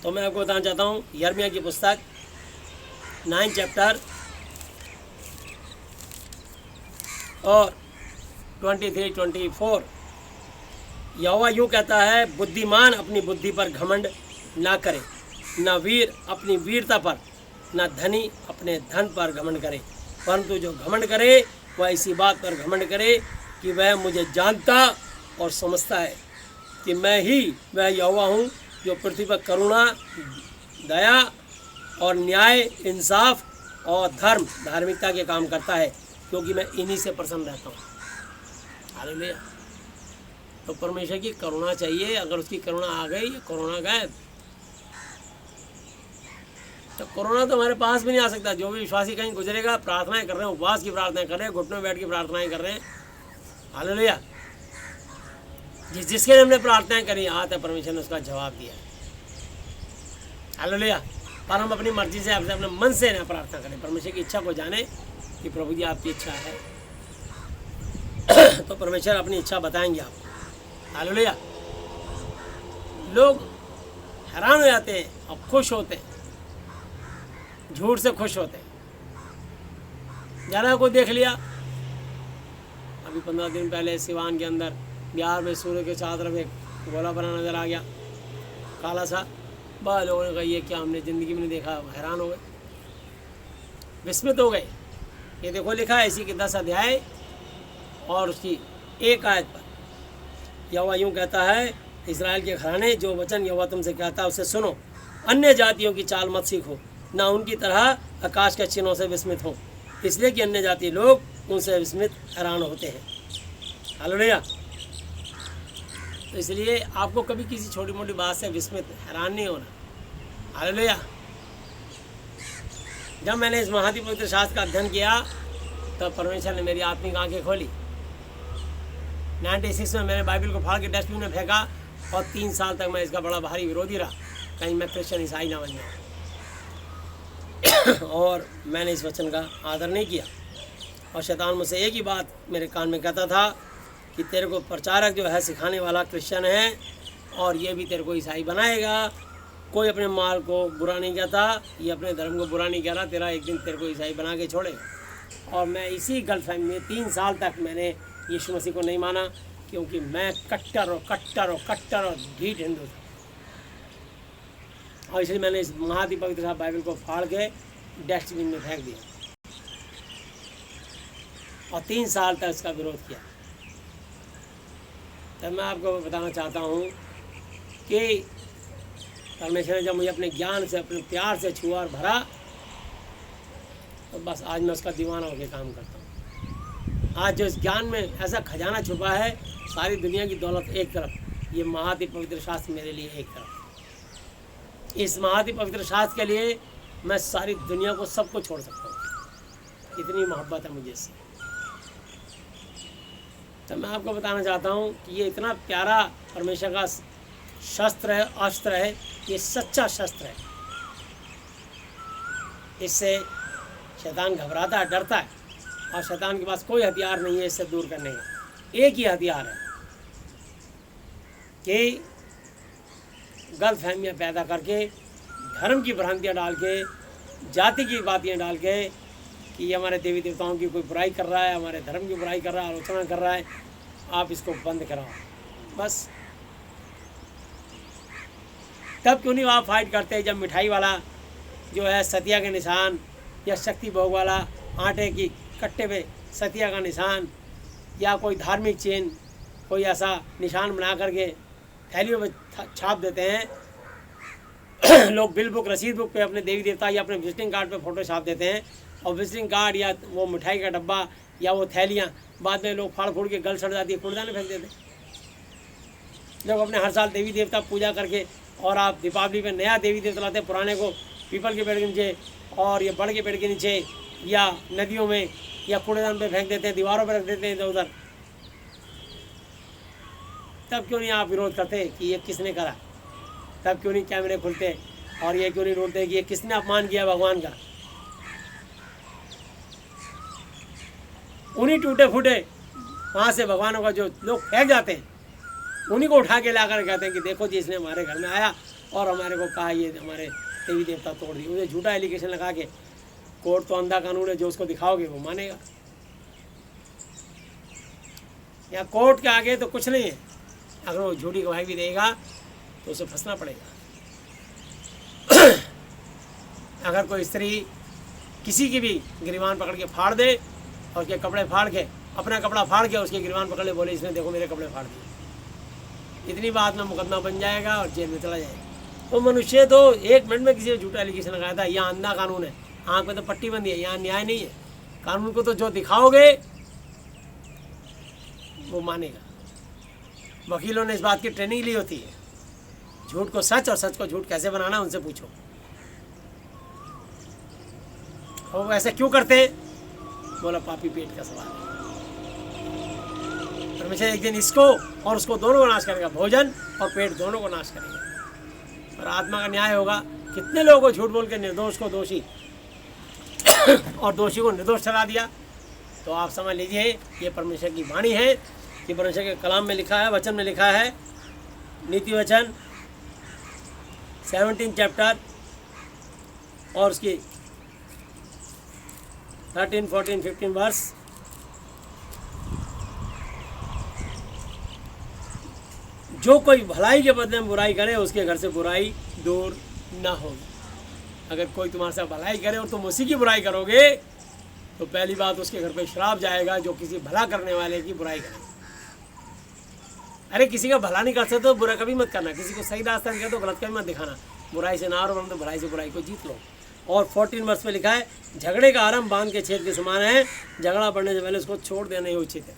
तो मैं आपको बताना चाहता हूँ, यिर्मयाह की पुस्तक 9 चैप्टर और 23-24 यहोवा यूँ कहता है, बुद्धिमान अपनी बुद्धि पर घमंड ना करे, न वीर अपनी वीरता पर, न धनी अपने धन पर घमंड करे, परंतु जो घमंड करे वह इसी बात पर घमंड करे कि वह मुझे जानता और समझता है कि मैं ही वह यहोवा हूँ जो पृथ्वी पर करुणा, दया और न्याय, इंसाफ और धार्मिकता के काम करता है, क्योंकि मैं इन्हीं से प्रसन्न रहता हूँ। हालेलुया। तो परमेश्वर की करुणा चाहिए। अगर उसकी करुणा आ गई, कोरोना गायब, तो कोरोना तो हमारे पास भी नहीं आ सकता। जो भी विश्वासी कहीं गुजरेगा, प्रार्थनाएं कर रहे हैं, उपवास की प्रार्थनाएं कर रहे हैं, घुटनों में बैठ के प्रार्थनाएं कर रहे हैं। हालेलुया। जिसके लिए हमने प्रार्थनाएं करी, आज तक परमेश्वर ने उसका जवाब दिया। हालेलुया। पर हम अपनी मर्जी से, अपने मन से ना प्रार्थना करें, परमेश्वर की इच्छा को जाने कि प्रभु जी आपकी इच्छा है। तो परमेश्वर अपनी इच्छा बताएंगे आपको। हालेलुया। लोग हैरान हो जाते हैं और खुश होते हैं, झूठ से खुश होते हैं। जरा को देख लिया, अभी 15 दिन पहले सिवान के अंदर बिहार में सूर्य के चारों तरफ एक गोला बना नजर आ गया, काला सा। बहुत लोगों ने कहा ये क्या, हमने ज़िंदगी में नहीं देखा। हैरान हो गए, विस्मित हो गए। ये देखो लिखा है इसी के 10 अध्याय और उसकी 1 आयत पर यहोवा यूँ कहता है, इस्राएल के घराने, जो वचन यहोवा तुमसे कहता है उसे सुनो। अन्य जातियों की चाल मत सीखो, ना उनकी तरह आकाश के चिन्हों से विस्मित हो, इसलिए कि अन्य जाति लोग उनसे विस्मित हैरान होते हैं। हालेलुया। तो इसलिए आपको कभी किसी छोटी मोटी बात से विस्मित हैरान नहीं होना। हालेलुया। जब मैंने इस महादीप पवित्र शास्त्र का अध्ययन किया तब परमेश्वर ने मेरी आत्मिक आंखें खोली। 96 में मैंने बाइबल को फाड़ के डस्टबिन में फेंका और 3 साल तक मैं इसका बड़ा भारी विरोधी रहा, कहीं मैं क्रिश्चियन ईसाई ना बन जाऊँ। और मैंने इस वचन का आदर नहीं किया। और शैतान मुझसे एक ही बात मेरे कान में कहता था कि तेरे को प्रचारक जो है सिखाने वाला क्रिश्चियन है और ये भी तेरे को ईसाई बनाएगा। कोई अपने माल को बुरा नहीं कहता, ये अपने धर्म को बुरा नहीं कह रहा, तेरा एक दिन तेरे को ईसाई बना के छोड़ेगा। और मैं इसी गलतफहमी में 3 साल तक मैंने यीशु मसीह को नहीं माना, क्योंकि मैं कट्टर और ढीठ हिंदू था। और इसलिए मैंने इस महादीप पवित्र शास्त्र बाइबल को फाड़ के डस्टबिन में फेंक दिया और 3 साल तक इसका विरोध किया। तब मैं आपको बताना चाहता हूँ कि परमेश्वर ने जब मुझे अपने ज्ञान से, अपने प्यार से छुआ और भरा, तो बस आज मैं उसका दीवाना होकर काम करता हूँ। आज जो इस ज्ञान में ऐसा खजाना छुपा है, सारी दुनिया की दौलत एक तरफ, ये महादीप पवित्र शास्त्र मेरे लिए एक तरफ। इस महादीप पवित्र शास्त्र के लिए मैं सारी दुनिया को, सबको छोड़ सकता हूँ, इतनी मोहब्बत है मुझे इससे। तो मैं आपको बताना चाहता हूँ कि ये इतना प्यारा परमेश्वर का शस्त्र है, अस्त्र है, ये सच्चा शस्त्र है। इससे शैतान घबराता है, डरता है, और शैतान के पास कोई हथियार नहीं है इससे दूर करने का। एक ही हथियार है कि गलतफहमियाँ पैदा करके, धर्म की भ्रांतियाँ डाल के, जाति की बातें डाल के कि ये हमारे देवी देवताओं की कोई बुराई कर रहा है, हमारे धर्म की बुराई कर रहा है, आलोचना कर रहा है, आप इसको बंद कराओ बस। तब क्यों नहीं आप फाइट करते जब मिठाई वाला जो है सतिया के निशान, या शक्ति भोग वाला आटे की कट्टे पे सतिया का निशान, या कोई धार्मिक चिन्ह, कोई ऐसा निशान बना करके थैलियों में छाप देते हैं। लोग बिल बुक, रसीद बुक पे अपने देवी देवता या अपने विजिटिंग कार्ड पे फ़ोटो छाप देते हैं, और विजिटिंग कार्ड या वो मिठाई का डब्बा या वो थैलियाँ बाद में लोग फाड़ फूड़ के गल सड़ जाती है, कूड़ेदान में फेंक देते हैं। लोग अपने हर साल देवी देवता पूजा करके, और आप दीपावली पे नया देवी देवता लाते हैं, पुराने को पीपल के पेड़ के नीचे और ये बड़ के पेड़ के नीचे या नदियों में या कूड़ेदान पे फेंक देते हैं, दीवारों पर रख देते हैं इधर उधर। तब क्यों नहीं आप विरोध करते कि ये किसने करा? तब क्यों नहीं कैमरे खुलते और ये क्यों नहीं ढूंढते कि ये किसने अपमान किया भगवान का? उन्हीं टूटे फूटे वहाँ से भगवानों का जो लोग फेंक जाते हैं, उन्हीं को उठा के ला कर कहते हैं कि देखो जी, इसने हमारे घर में आया और हमारे को कहा ये हमारे देवी देवता तोड़ दिए। उन्हें झूठा एलिगेशन लगा के, कोर्ट तो अंधा कानून है, जो उसको दिखाओगे वो मानेगा। या कोर्ट के आगे तो कुछ नहीं है, अगर वो झूठी गवाही भी देगा तो उसे फंसना पड़ेगा। अगर कोई स्त्री किसी की भी गिरबान पकड़ के फाड़ दे और उसके कपड़े फाड़ के, अपना कपड़ा फाड़ के उसके गिरबान पकड़ ले, बोले इसने देखो मेरे कपड़े फाड़ दिए, इतनी बात में मुकदमा बन जाएगा और जेल में चला जाएगा। तो मनुष्य तो 1 मिनट में किसी ने झूठा एलिगेशन लगाया था, यहाँ अंधा कानून है, आँख में तो पट्टी बंदी है, यहाँ न्याय नहीं है। कानून को तो जो दिखाओगे वो मानेगा। वकीलों ने इस बात की ट्रेनिंग ली होती है, झूठ को सच और सच को झूठ कैसे बनाना उनसे पूछो। और वो ऐसे क्यों करते हैं? बोला पापी पेट का सवाल है। परमेश्वर एक दिन इसको और उसको दोनों को नाश करेगा, भोजन और पेट दोनों को नाश करेगा, और आत्मा का न्याय होगा। कितने लोगों को झूठ बोल के निर्दोष को दोषी और दोषी को निर्दोष ठहरा दिया। तो आप समझ लीजिए ये परमेश्वर की वाणी है, कि परमेश्वर के कलाम में लिखा है, वचन में लिखा है, नीति वचन 17 चैप्टर और उसकी 13, 14, 15 वर्ष। जो कोई भलाई के बदले में बुराई करे उसके घर से बुराई दूर ना होगी। अगर कोई तुम्हारे साथ भलाई करे और तुम उसी की बुराई करोगे तो पहली बात उसके घर पे श्राप जाएगा, जो किसी भला करने वाले की बुराई करे। अरे किसी का भला नहीं कर सकते तो बुरा कभी मत करना, किसी को सही रास्ता नहीं करते तो गलत कभी मत दिखाना, बुराई से ना और तो भलाई से बुराई को जीत लो। और 14 वर्ष में लिखा है, झगड़े का आरंभ बांध के छेद के समान है, झगड़ा बढ़ने से पहले उसको छोड़ देना ही उचित है।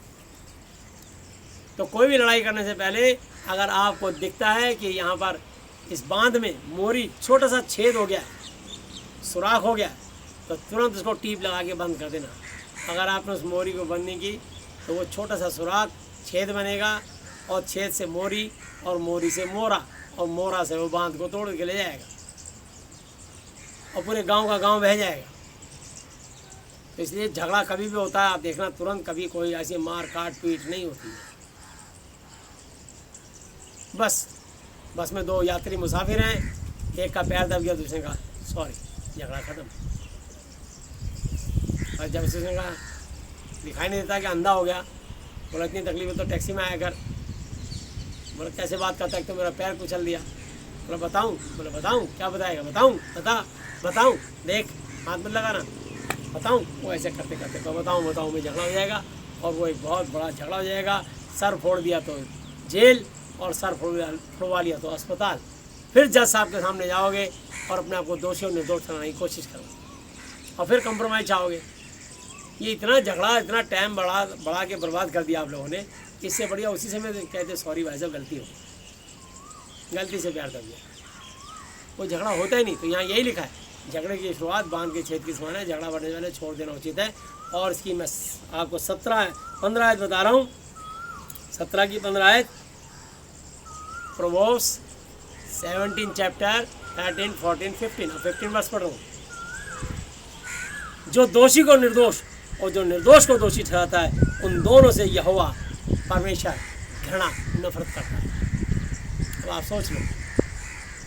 तो कोई भी लड़ाई करने से पहले अगर आपको दिखता है कि यहाँ पर इस बांध में मोरी छोटा सा छेद हो गया, सुराख हो गया, तो तुरंत उसको टीप लगा के बंद कर देना। अगर आपने उस मोरी को बंद नहीं की तो वो छोटा सा सुराख छेद बनेगा और छेद से मोरी और मोरी से मोरा और मोरा से वो बांध को तोड़ के ले जाएगा और पूरे गांव का गांव बह जाएगा। तो इसलिए झगड़ा कभी भी होता है, आप देखना तुरंत कभी कोई ऐसी मार काट पीट नहीं होती है। बस में दो यात्री मुसाफिर हैं, एक का पैर दब गया, दूसरे का सॉरी, झगड़ा खत्म। और जब उसने कहा दिखाई नहीं देता कि अंधा हो गया, बोला इतनी तकलीफ है तो टैक्सी में आया कर। बोला कैसे बात करता है, तो मेरा पैर कुचल दिया। बोला बताऊं? बोला बताऊं? क्या बताएगा? बताऊं देख हाथ में लगाना, बताऊं? वो ऐसे करते करते तो बताऊं में झगड़ा हो जाएगा और वो एक बहुत बड़ा झगड़ा हो जाएगा। सर फोड़ दिया तो जेल और सर फोड़वा लिया तो अस्पताल। फिर जज साहब के सामने जाओगे और अपने आप को दोषी और निर्दोष कराने की कोशिश करोगे और फिर कंप्रोमाइज चाहोगे। ये इतना झगड़ा, इतना टाइम बढ़ा के बर्बाद कर दिया आप लोगों ने। इससे बढ़िया उसी समय कहते सॉरी भाई साहब, गलती से प्यार कर दिया, वो झगड़ा होता ही नहीं। तो यहाँ यही लिखा है, झगड़े की शुरुआत बांध के छेद की समान है, झगड़ा बढ़ने वाले छोड़ देना उचित है। और इसकी मैं आपको 15 आयत बता रहा हूँ। 17 की 15 आयत, प्रोवर्ब्स 17 चैप्टर 13, 14, 15 और 15 वर्ष पढ़ रहा हूँ। जो दोषी को निर्दोष और जो निर्दोष को दोषी ठहराता है, उन दोनों से यहोवा परमेश्वर घृणा नफरत करता है। अब आप सोच लो,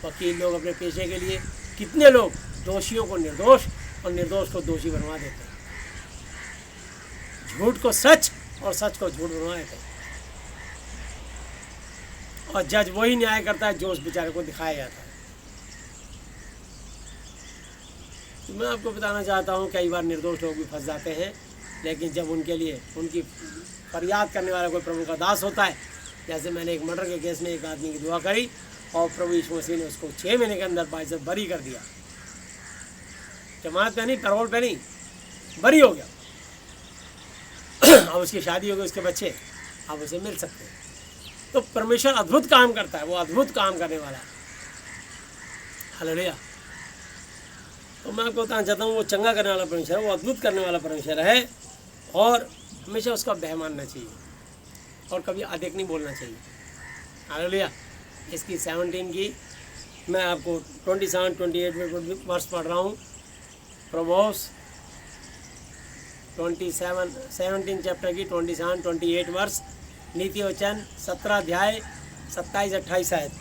वकील लोग अपने पेशे के लिए कितने लोग दोषियों को निर्दोष और निर्दोष को दोषी बनवा देते हैं, झूठ को सच और सच को झूठ बनवा देते हैं। और जज वही न्याय करता है जो उस बेचारे को दिखाया जाता है। तो मैं आपको बताना चाहता हूँ, कई बार निर्दोष लोग भी फंस जाते हैं, लेकिन जब उनके लिए उनकी फरियाद करने वाला कोई प्रभु का दास होता है, जैसे मैंने एक मर्डर के केस में एक आदमी की दुआ करी और प्रभु यीशु मसीह ने उसको 6 महीने के अंदर बाइज्जत बरी कर दिया, जमानत पे नहीं, पैरोल पे नहीं, बरी हो गया। अब उसकी शादी हो गई, उसके बच्चे, आप उसे मिल सकते हैं। तो परमेश्वर अद्भुत काम करता है, वो अद्भुत काम करने वाला है। हालेलुया। तो मैं आपको बताना चाहता हूँ, वो चंगा करने वाला परमेश्वर है, वो अद्भुत करने वाला परमेश्वर है और हमेशा उसका भय मानना चाहिए और कभी अधिक नहीं बोलना चाहिए। हालेलुया। इसकी 17 की मैं आपको 27, 28 में वर्ष पढ़ रहा हूँ। प्रोवर्ब्स 17 चैप्टर की 27, 28 वर्ष, नीति वचन 17 अध्याय 27, 28 आयत।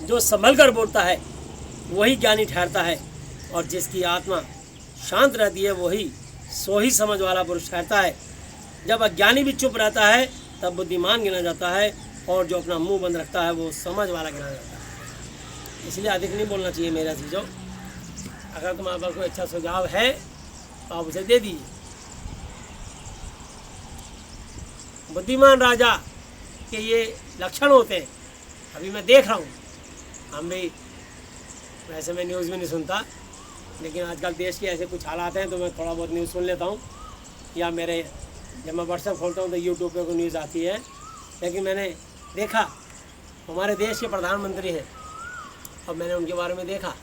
जो संभल कर बोलता है वही ज्ञानी ठहरता है और जिसकी आत्मा शांत रहती है वही सो ही समझ वाला पुरुष ठहरता है। जब अज्ञानी भी चुप रहता है तब बुद्धिमान गिना जाता है और जो अपना मुंह बंद रखता है वो समझ वाला गिना जाता है। इसलिए अधिक नहीं बोलना चाहिए मेरा चीज़ों। अगर तुम्हारे पास कोई अच्छा सुझाव है तो आप उसे दे दीजिए। बुद्धिमान राजा के ये लक्षण होते हैं, अभी मैं देख रहा हूँ। हम भी वैसे मैं न्यूज़ भी नहीं सुनता, लेकिन आजकल देश के ऐसे कुछ हालात हैं तो मैं थोड़ा बहुत न्यूज़ सुन लेता हूँ, या मेरे जब मैं व्हाट्सएप खोलता हूँ तो यूट्यूब पे कोई न्यूज़ आती है। लेकिन मैंने देखा हमारे देश के प्रधानमंत्री हैं और मैंने उनके बारे में देखा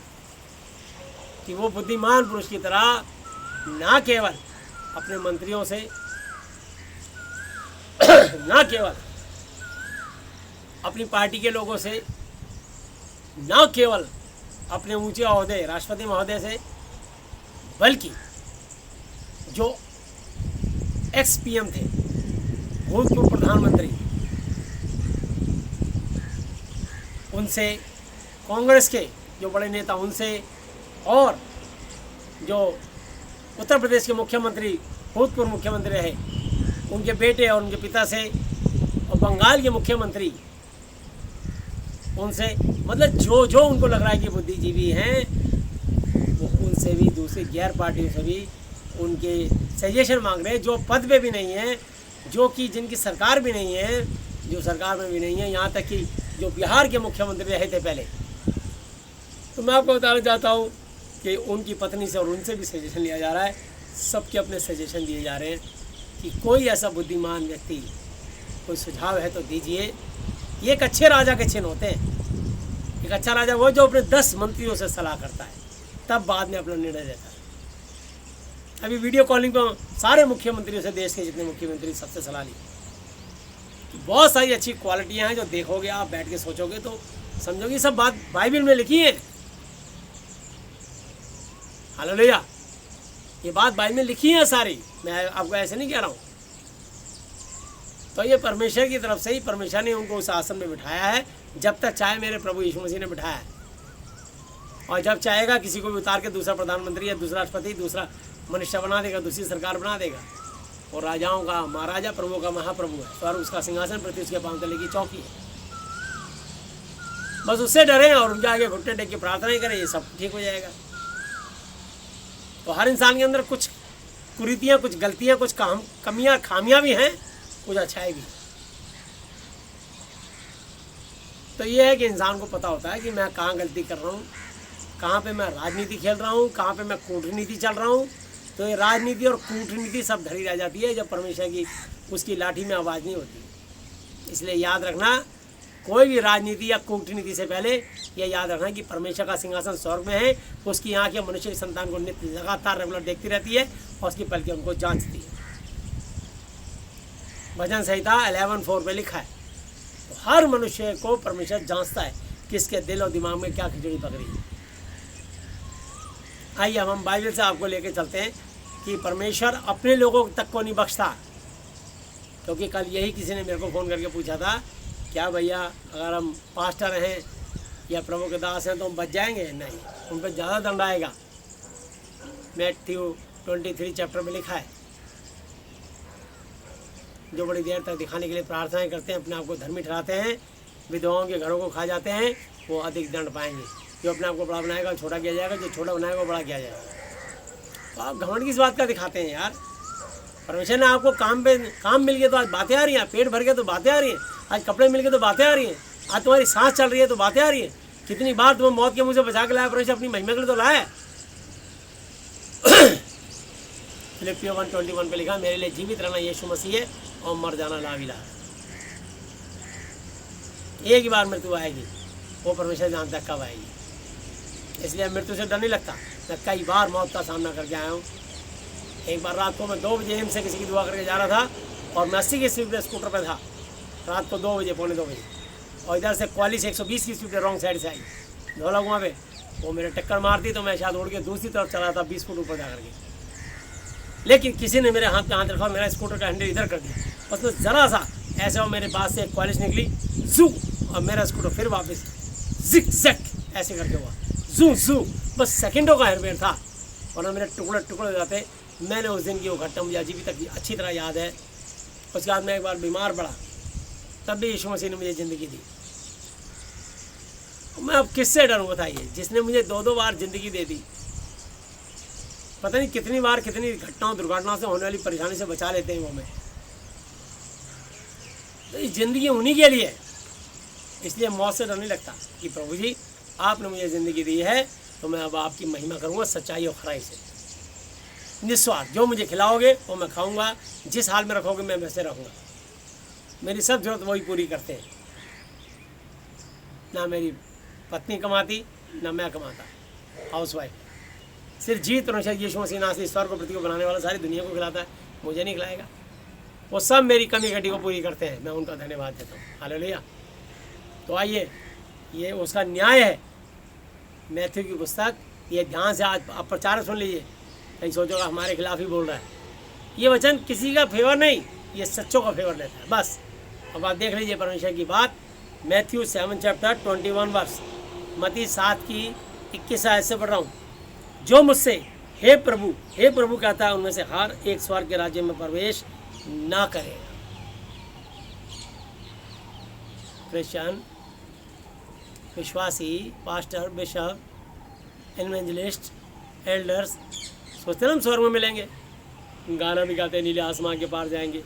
कि वो बुद्धिमान पुरुष की तरह ना केवल अपने मंत्रियों से ना केवल अपनी पार्टी के लोगों से, ना केवल अपने ऊंचे ओहदे राष्ट्रपति महोदय से, बल्कि जो एक्स पीएम थे, भूतपूर्व प्रधानमंत्री, उनसे, कांग्रेस के जो बड़े नेता उनसे, और जो उत्तर प्रदेश के मुख्यमंत्री, भूतपूर्व मुख्यमंत्री रहे, उनके बेटे और उनके पिता से, और बंगाल के मुख्यमंत्री उनसे, मतलब जो उनको लग रहा है कि बुद्धिजीवी हैं, वो उनसे भी, दूसरी गैर पार्टियों से भी उनके सजेशन मांग रहे हैं, जो पद पे भी नहीं है, जो कि जिनकी सरकार भी नहीं है, जो सरकार में भी नहीं है, यहाँ तक कि जो बिहार के मुख्यमंत्री रहे थे पहले। तो मैं आपको बताना चाहता हूँ कि उनकी पत्नी से और उनसे भी सजेशन लिया जा रहा है, सबके अपने सजेशन दिए जा रहे हैं। कि कोई ऐसा बुद्धिमान व्यक्ति, कोई सुझाव है तो दीजिए। ये एक अच्छे राजा के चिन्ह होते हैं। एक अच्छा राजा वो जो अपने 10 मंत्रियों से सलाह करता है, तब बाद में अपना निर्णय लेता है। अभी वीडियो कॉलिंग पर सारे मुख्यमंत्रियों से, देश के जितने मुख्यमंत्री, सबसे सलाह ली। बहुत सारी अच्छी क्वालिटियाँ हैं जो देखोगे आप, बैठ के सोचोगे तो समझोगे सब बात बाइबल में लिखी है। हालेलुया, ये बात बाइबल में लिखी है सारी, मैं आपको ऐसे नहीं कह रहा हूँ। तो ये परमेश्वर की तरफ से ही, परमेश्वर ने उनको उस आसन में बिठाया है, जब तक चाहे मेरे प्रभु यीशु मसीह ने बिठाया है। और जब चाहेगा किसी को भी उतार के दूसरा प्रधानमंत्री या दूसरा राष्ट्रपति, दूसरा मनुष्य बना देगा, दूसरी सरकार बना देगा। और राजाओं का महाराजा, प्रभुओं का महाप्रभु है, और उसका सिंहासन प्रति उसके पांव तले की चौकी है। बस उससे डरें और उनके आगे घुटने टेक के प्रार्थना करें, ये सब ठीक हो जाएगा। तो हर इंसान के अंदर कुछ कुरीतियाँ, कुछ गलतियाँ, कुछ कमियाँ, खामियाँ भी हैं, कुछ अच्छाई भी। तो ये है कि इंसान को पता होता है कि मैं कहाँ गलती कर रहा हूँ, कहाँ पे मैं राजनीति खेल रहा हूँ, कहाँ पे मैं कूटनीति चल रहा हूँ। तो ये राजनीति और कूटनीति सब धरी रह जाती है जब परमेश्वर की उसकी लाठी में आवाज़ नहीं होती। इसलिए याद रखना, कोई भी राजनीति या कूटनीति से पहले यह याद रखना कि परमेश्वर का सिंहासन स्वर्ग में है। उसकी आँखें मनुष्य की संतान को नित्य लगातार रेगुलर देखती रहती है और उसकी पलकें उनको जांचती है। भजन संहिता 11:4 पे लिखा है। तो हर मनुष्य को परमेश्वर जांचता है कि इसके दिल और दिमाग में क्या खिचड़ी पकड़ी है। आइए हम बाइबल से आपको लेके चलते हैं कि परमेश्वर अपने लोगों तक को नहीं बख्शता। क्योंकि कल यही किसी ने मेरे को फ़ोन करके पूछा था, क्या भैया अगर हम पास्टर हैं या प्रभु के दास हैं तो हम बच जाएंगे? नहीं, उन पर ज़्यादा दंड आएगा। मैथ्यू 23 चैप्टर में लिखा है, जो बड़ी देर तक दिखाने के लिए प्रार्थनाएं करते हैं, अपने आप को धर्मी ठहराते हैं, विधवाओं के घरों को खा जाते हैं, वो अधिक दंड पाएंगे। जो अपने आप को बड़ा बनाएगा छोटा किया जाएगा, जो छोटा बनाएगा वो बड़ा किया जाएगा। तो आप घमंड किस बात का दिखाते हैं यार? परमेश्वर ने आपको काम मिल गया तो आज बातें आ रही हैं, पेट भर गया तो बातें आ रही हैं, आज कपड़े मिल गए तो बातें आ रही हैं, आज तुम्हारी सांस चल रही है तो बातें आ रही हैं। कितनी बार तुम्हें मौत के मुँह से बचा के लाया परमेश्वर, अपनी महिमा के लिए तो लाया। फिलिपियों 1:21 पे लिखा, मेरे लिए जीवित रहना यीशु मसीह है और मर जाना लाविला। एक ही बार मृत्यु आएगी, वो परमेश्वर जानता है कब आएगी। इसलिए मृत्यु से डर नहीं लगता। मैं कई बार मौत का सामना करके आया हूँ। एक बार रात को मैं 2 बजे एम से किसी की दुआ करके जा रहा था और मैं 80 की स्पीड पे स्कूटर पे था, रात को 2 बजे, पौने 2 बजे, और इधर से क्वालिस 120 की स्पीड पे रॉन्ग साइड से आई धोला कुआं पे। वो मेरे टक्कर मारती तो मैं शायद उड़ के दूसरी तरफ चला था 20 फुट ऊपर जा करके। लेकिन किसी ने मेरे हाथ पे हाथ रखा और मेरा स्कूटर का हैंडल इधर कर दिया। उसमें ज़रा सा ऐसे वो मेरे पास से क्वालिस निकली, जू, और मेरा स्कूटर फिर वापस जिक जैक ऐसे करके हुआ, जू जू। बस सेकंडों का हेरफेर था और मेरे टुकड़े टुकड़े हो जाते। मैंने उस दिन की वो घटना मुझे अभी तक अच्छी तरह याद है। उसके बाद मैं एक बार बीमार पड़ा, तब भी यीशु मसीह ने मुझे ज़िंदगी दी। मैं अब किससे डरूं बताइए, जिसने मुझे 2-2 बार ज़िंदगी दे दी। पता नहीं कितनी बार कितनी घटनाओं दुर्घटनाओं से होने वाली परेशानी से बचा लेते हैं वो हमें। तो ये ज़िंदगी उन्हीं के लिए, इसलिए मौत से डर नहीं लगता कि प्रभु जी आपने मुझे ज़िंदगी दी है तो मैं अब आपकी महिमा करूँगा सच्चाई और खराई से, निस्वार्थ। जो मुझे खिलाओगे वो मैं खाऊंगा, जिस हाल में रखोगे मैं वैसे रहूँगा। मेरी सब जरूरत वही पूरी करते हैं। ना मेरी पत्नी कमाती, ना मैं कमाता, हाउस वाइफ। सिर्फ जीवित परमेश्वर यीशु मसीह नासरी ईश्वर को पृथ्वी को बनाने वाला सारी दुनिया को खिलाता है, मुझे नहीं खिलाएगा। वो सब मेरी कमी घटी को पूरी करते हैं, मैं उनका धन्यवाद देता हूँ। हालेलुया। तो आइए, ये उसका न्याय है, मैथ्यू की पुस्तक। ये ध्यान से आज आप प्रचार सुन लीजिए, कहीं सोचोगा हमारे खिलाफ ही बोल रहा है। ये वचन किसी का फेवर नहीं, ये सच्चों का फेवर लेता है बस। अब आप देख लीजिए परमेश्वर की बात, मैथ्यू 7 चैप्टर 21 वर्स, मत्ती 7 की 21 आयत से पढ़ रहा हूँ। जो मुझसे हे प्रभु कहता है, उनमें से हर एक स्वर्ग के राज्य में प्रवेश ना करेगा। क्रिश्चियन, विश्वासी, पास्टर, बिशप, इवेंजलिस्ट, एल्डर्स सोचते ना हम स्वर्ग में मिलेंगे, गाना भी गाते, नीले आसमान के पार जाएंगे,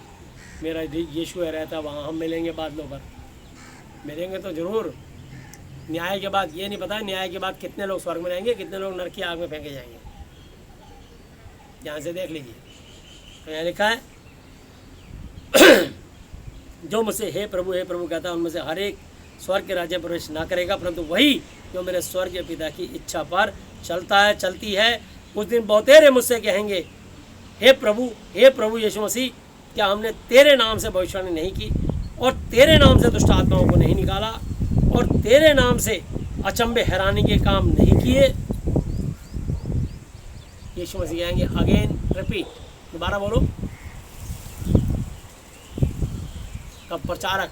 मेरा यीशु है रहता वहाँ, हम मिलेंगे बादलों पर। मिलेंगे तो ज़रूर। न्याय के बाद ये नहीं पता न्याय के बाद कितने लोग स्वर्ग में रहेंगे, कितने लोग नरक की आग में फेंके जाएंगे। यहाँ से देख लीजिए, तो यहाँ लिखा है जो मुझसे हे प्रभु कहता है उनमें से हर एक स्वर्ग के राज्य में प्रवेश ना करेगा, परंतु वही जो मेरे स्वर्ग के पिता की इच्छा पर चलता है चलती है। उस दिन बहुतेरे मुझसे कहेंगे, हे प्रभु यीशु मसीह, क्या हमने तेरे नाम से भविष्यवाणी नहीं की और तेरे नाम से दुष्ट आत्माओं को नहीं निकाला और तेरे नाम से अचंभे हैरानी के काम नहीं किए? यीशु मसीह कहेंगे, अगेन रिपीट, दोबारा बोलो। तब प्रचारक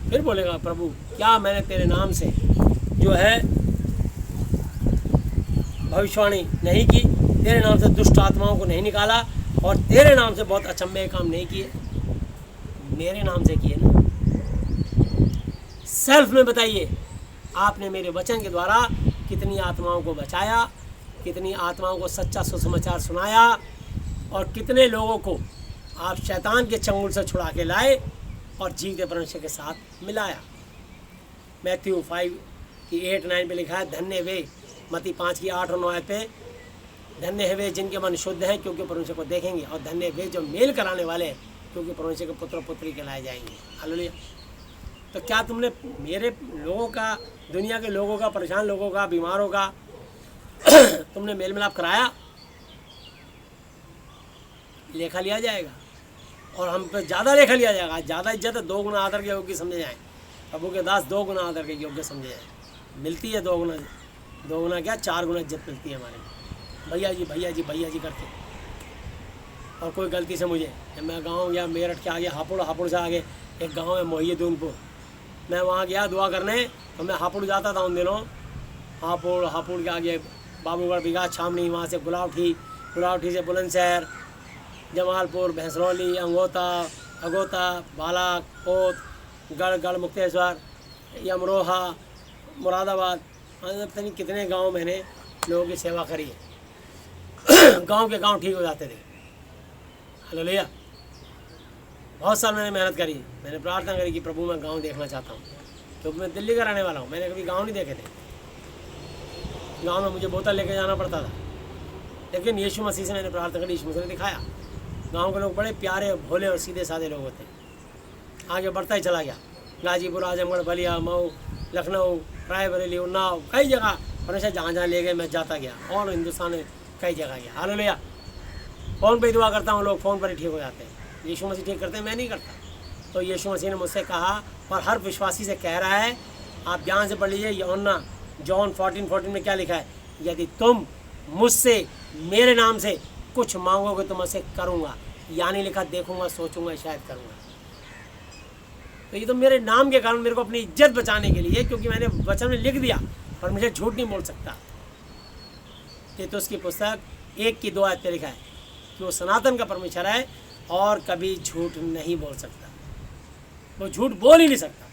फिर बोलेगा, प्रभु क्या मैंने तेरे नाम से जो है भविष्यवाणी नहीं की, तेरे नाम से दुष्ट आत्माओं को नहीं निकाला और तेरे नाम से बहुत अचंभे काम नहीं किए? मेरे नाम से किए ना। सेल्फ में बताइए, आपने मेरे वचन के द्वारा कितनी आत्माओं को बचाया, कितनी आत्माओं को सच्चा सुसमाचार सुनाया और कितने लोगों को आप शैतान के चंगुल से छुड़ा के लाए और जीवते परमेश्वर के साथ मिलाया। मैथ्यू 5:8-9 पे लिखा है, धन्य वे, मत्ती 5:8 और 9 पे, धन्य है वे जिनके मन शुद्ध हैं क्योंकि परमेश्वर को देखेंगे, और धन्य वे जो मेल कराने वाले हैं क्योंकि परमेश्वर के पुत्र पुत्री कहलाए जाएंगे। हालेलुया। तो क्या तुमने मेरे लोगों का, दुनिया के लोगों का, परेशान लोगों का, बीमारों का तुमने मेल मिलाप कराया? लेखा लिया जाएगा और हम पे ज़्यादा लेखा लिया जाएगा। ज़्यादा इज्जत 2 गुना आदर के योग्य समझे जाएँ। प्रभु के दास 2 गुना आदर के योग्य समझे जाएँ। मिलती है 2 गुना क्या 4 गुना इज्जत मिलती है हमारे में, भैया जी करके। और कोई गलती से मुझे, मैं गाँव गया मेरठ के आगे, हापुड़ से आगे एक गाँव है मोहिउद्दीनपुर, मैं वहाँ गया दुआ करने, तो मैं हापुड़ जाता था उन दिनों। हापुड़ के आगे बाबूगढ़, बिगास, छावनी, वहाँ से गुलावठी से बुलंदशहर, जमालपुर, भैंसरौली, अगोता, बाला, कोत, गढ़ मुक्तेश्वर, अमरोहा, मुरादाबाद, पता नहीं कितने गांव मैंने लोगों की सेवा करी है। गांव के गांव ठीक हो जाते थे। हालेलुया। बहुत साल मैंने मेहनत करी, मैंने प्रार्थना करी कि प्रभु मैं गांव देखना चाहता हूँ, क्योंकि मैं दिल्ली का रहने वाला हूँ। मैंने कभी गांव नहीं देखे थे। गांव में मुझे बोतल लेके जाना पड़ता था, लेकिन यीशु मसीह से मैंने प्रार्थना करी, यीशु मसीह ने दिखाया। गांव के लोग बड़े प्यारे, भोले और सीधे साधे लोग होते हैं। आगे बढ़ता ही चला गया, गाजीपुर, आजमगढ़, बलिया, मऊ, लखनऊ, रायबरेली, उन्नाव, कई जगह हमेशा जहाँ ले गए मैं जाता गया, और हिंदुस्तान में कई जगह गया। हालेलुया। फ़ोन पर ही दुआ करता हूँ, लोग फ़ोन पर ही ठीक हो जाते हैं। यीशु मसीह ठीक करते हैं, मैं नहीं करता। तो यीशु मसीह ने मुझसे कहा, और हर विश्वासी से कह रहा है, आप ध्यान से पढ़ लीजिए, जॉन 14:14 में क्या लिखा है, यदि तुम मुझसे मेरे नाम से कुछ मांगोगे तो मैं उसे करूँगा। यानी लिखा देखूंगा, सोचूंगा, शायद करूँगा। तो ये तो मेरे नाम के कारण, मेरे को अपनी इज्जत बचाने के लिए, क्योंकि मैंने वचन में लिख दिया, पर मुझे झूठ नहीं बोल सकता। ये तो उसकी पुस्तक 1:2 पे लिखा है कि वो सनातन का परमेश्वर है और कभी झूठ नहीं बोल सकता, वो झूठ बोल ही नहीं सकता।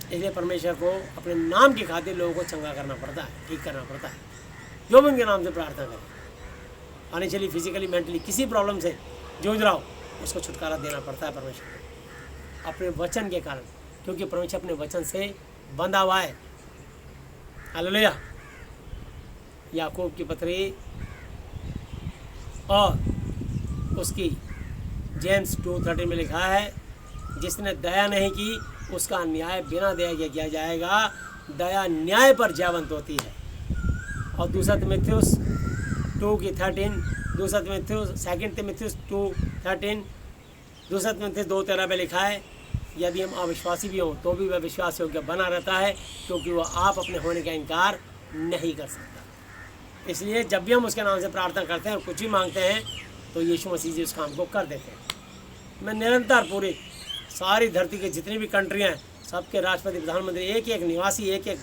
इसलिए परमेश्वर को अपने नाम की खातिर लोगों को चंगा करना पड़ता है, ठीक करना पड़ता है। जो भी उनके नाम से प्रार्थना करें, फाइनेंशियली, फिजिकली, मेंटली किसी प्रॉब्लम से जूझ रहा हो, उसको छुटकारा देना पड़ता है परमेश्वर को अपने वचन के कारण, क्योंकि परमेश्वर अपने वचन से बंधा हुआ है। हालेलुया। याकूब की पत्री और उसकी जेम्स 2:13 में लिखा है, जिसने दया नहीं की उसका न्याय बिना दया के किया जाएगा, दया न्याय पर जयवंत होती है। और 2 तिमुथियुस 2:13, 2 तिमुथियुस 2:13, 2 तिमुथियुस 2:13 पे लिखा है, यदि हम अविश्वासी भी हों तो भी वह विश्वास योग्य बना रहता है, क्योंकि वह आप अपने होने का इनकार नहीं कर सकता। इसलिए जब भी हम उसके नाम से प्रार्थना करते हैं और कुछ भी मांगते हैं, तो यीशु मसीह जी उस काम को कर देते हैं। मैं निरंतर पूरी सारी धरती के जितनी भी कंट्रियाँ हैं, सबके राष्ट्रपति, प्रधानमंत्री, एक एक निवासी, एक एक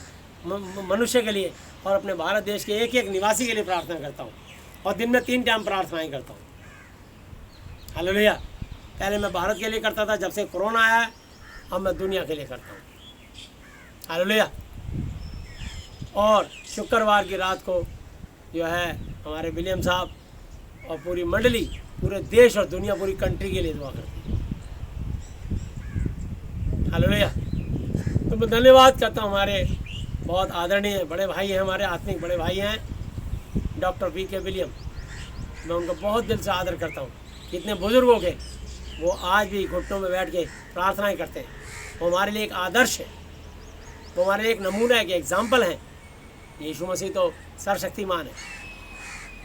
मनुष्य के लिए, और अपने भारत देश के एक एक निवासी के लिए प्रार्थना करता हूँ, और दिन में 3 टाइम प्रार्थनाएं करता हूँ। हालेलुया। पहले मैं भारत के लिए करता था, जब से कोरोना आया, अब मैं दुनिया के लिए करता हूँ। हालेलुया। और शुक्रवार की रात को जो है हमारे विलियम साहब और पूरी मंडली, पूरे देश और दुनिया, पूरी कंट्री के लिए दुआ करती है। हालेलुया। तो मैं धन्यवाद करता हूँ, हमारे बहुत आदरणीय बड़े भाई हैं, हमारे आत्मिक बड़े भाई हैं, डॉक्टर V.K. विलियम। मैं उनका बहुत दिल से आदर करता हूँ। कितने बुजुर्ग हो गए, वो आज भी घुटनों में बैठ के प्रार्थनाएं करते हैं। वो हमारे लिए एक आदर्श है, वो हमारे लिए एक नमूना है, कि एग्जाम्पल है। यीशु मसीह तो सर्वशक्तिमान है,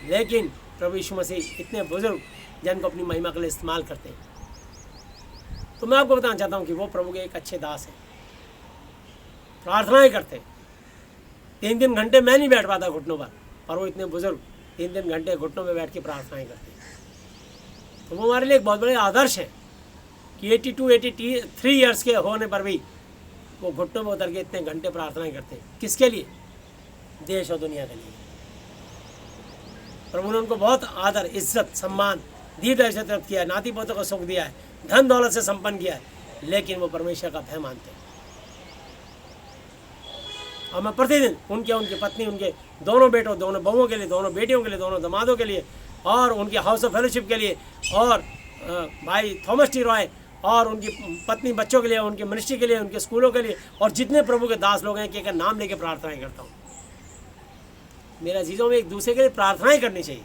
लेकिन प्रभु यीशु मसीह इतने बुजुर्ग जन को अपनी महिमा के लिए इस्तेमाल करते हैं। तो मैं आपको बताना चाहता हूँ कि वो प्रभु के एक अच्छे दास हैं, प्रार्थनाएं करते हैं। 3-3 घंटे मैं नहीं बैठ पाता घुटनों पर वो इतने बुजुर्ग 3-3 घंटे घुटनों में बैठ के प्रार्थनाएं करते हैं। तो वो हमारे लिए एक बहुत बड़े आदर्श है कि 82-83 ईयर्स के होने पर भी वो घुटनों में उतर के इतने घंटे प्रार्थनाएं करते हैं। किसके लिए? देश और दुनिया के लिए। प्रभु ने उनको बहुत आदर, इज्जत, सम्मान, दीर्घायु तृप्त किया है, नाती पोतों को सुख दिया है, धन दौलत से संपन्न किया है, लेकिन वो परमेश्वर का भय मानते हैं। और मैं प्रतिदिन उनकी पत्नी, उनके दोनों बेटों, दोनों बहुओं के लिए, दोनों बेटियों के लिए, दोनों दामादों के लिए, और उनके हाउस ऑफ फेलोशिप के लिए, और भाई थॉमस टी रॉय और उनकी पत्नी, बच्चों के लिए, उनके मिनिस्ट्री के लिए, उनके स्कूलों के लिए, और जितने प्रभु के दास लोग हैं, कि एक नाम लेके प्रार्थनाएं करता हूँ। मेरा चीज़ों में एक दूसरे के लिए प्रार्थनाएं करनी चाहिए,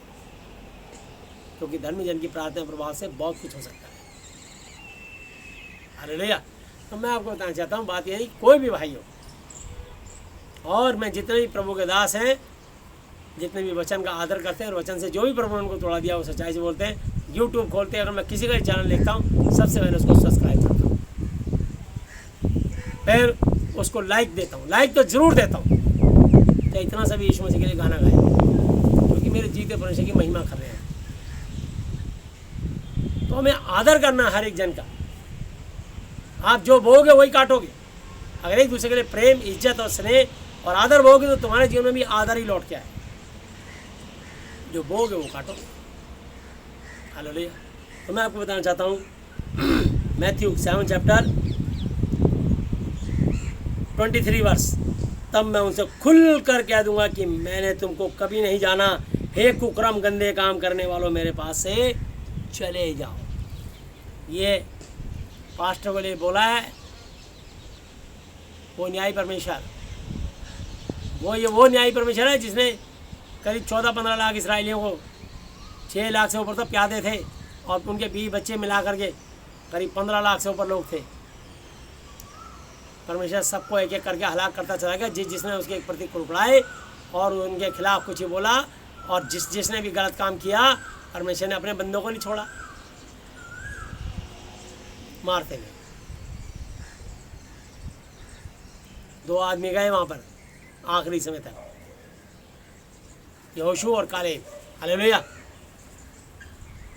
क्योंकि धर्मी जन की प्रार्थना प्रभाव से बहुत कुछ हो सकता है। हालेलुया। तो मैं आपको बताना चाहता हूँ, बात यह है कि कोई भी भाई हो, और मैं जितने भी प्रभु के दास हैं, जितने भी वचन का आदर करते हैं और वचन से जो भी प्रभु ने उनको तोड़ा दिया वो सच्चाई से बोलते हैं, यूट्यूब खोलते हैं, अगर मैं किसी का चैनल देखता हूँ, सबसे पहले उसको सब्सक्राइब करता हूँ, फिर उसको लाइक देता हूँ। लाइक तो जरूर देता हूँ, चाहे इतना सा भी यीशु मसीह के लिए गाना गाए, क्योंकि मेरे जीते परमेश्वर की महिमा कर रहे हैं। तो हमें आदर करना हर एक जन का। आप जो बोओगे वही काटोगे। अगर एक दूसरे के लिए प्रेम, इज्जत और स्नेह और आदर बोओगे, तो तुम्हारे जीवन में भी आदर ही लौट के आए। जो बोओगे वो काटोगे। हालेलुया। तो मैं आपको बताना चाहता हूँ, मैथ्यू 7 चैप्टर 23 वर्ष, तब मैं उनसे खुल कर कह दूंगा कि मैंने तुमको कभी नहीं जाना, हे कुकर्म, गंदे काम करने वालों, मेरे पास से चले जाओ। ये पास्टर को लिए बोला है वो न्यायी परमेश्वर। वो न्यायी परमेश्वर है जिसने करीब 14-15 लाख इसराइलियों को, 6 लाख से ऊपर तो प्यादे थे, और उनके 20 बच्चे मिला करके करीब 15 लाख से ऊपर लोग थे। परमेश्वर सबको एक एक करके हलाक करता चला गया, जिसने उसके प्रति कुड़कुड़ाए और उनके खिलाफ कुछ ही बोला, और जिसने भी गलत काम किया, परमेश्वर ने अपने बंदों को नहीं छोड़ा, मारते गए। 2 आदमी गए वहाँ पर आखिरी समय तक, यहोशू और कालेब। हालेलुया।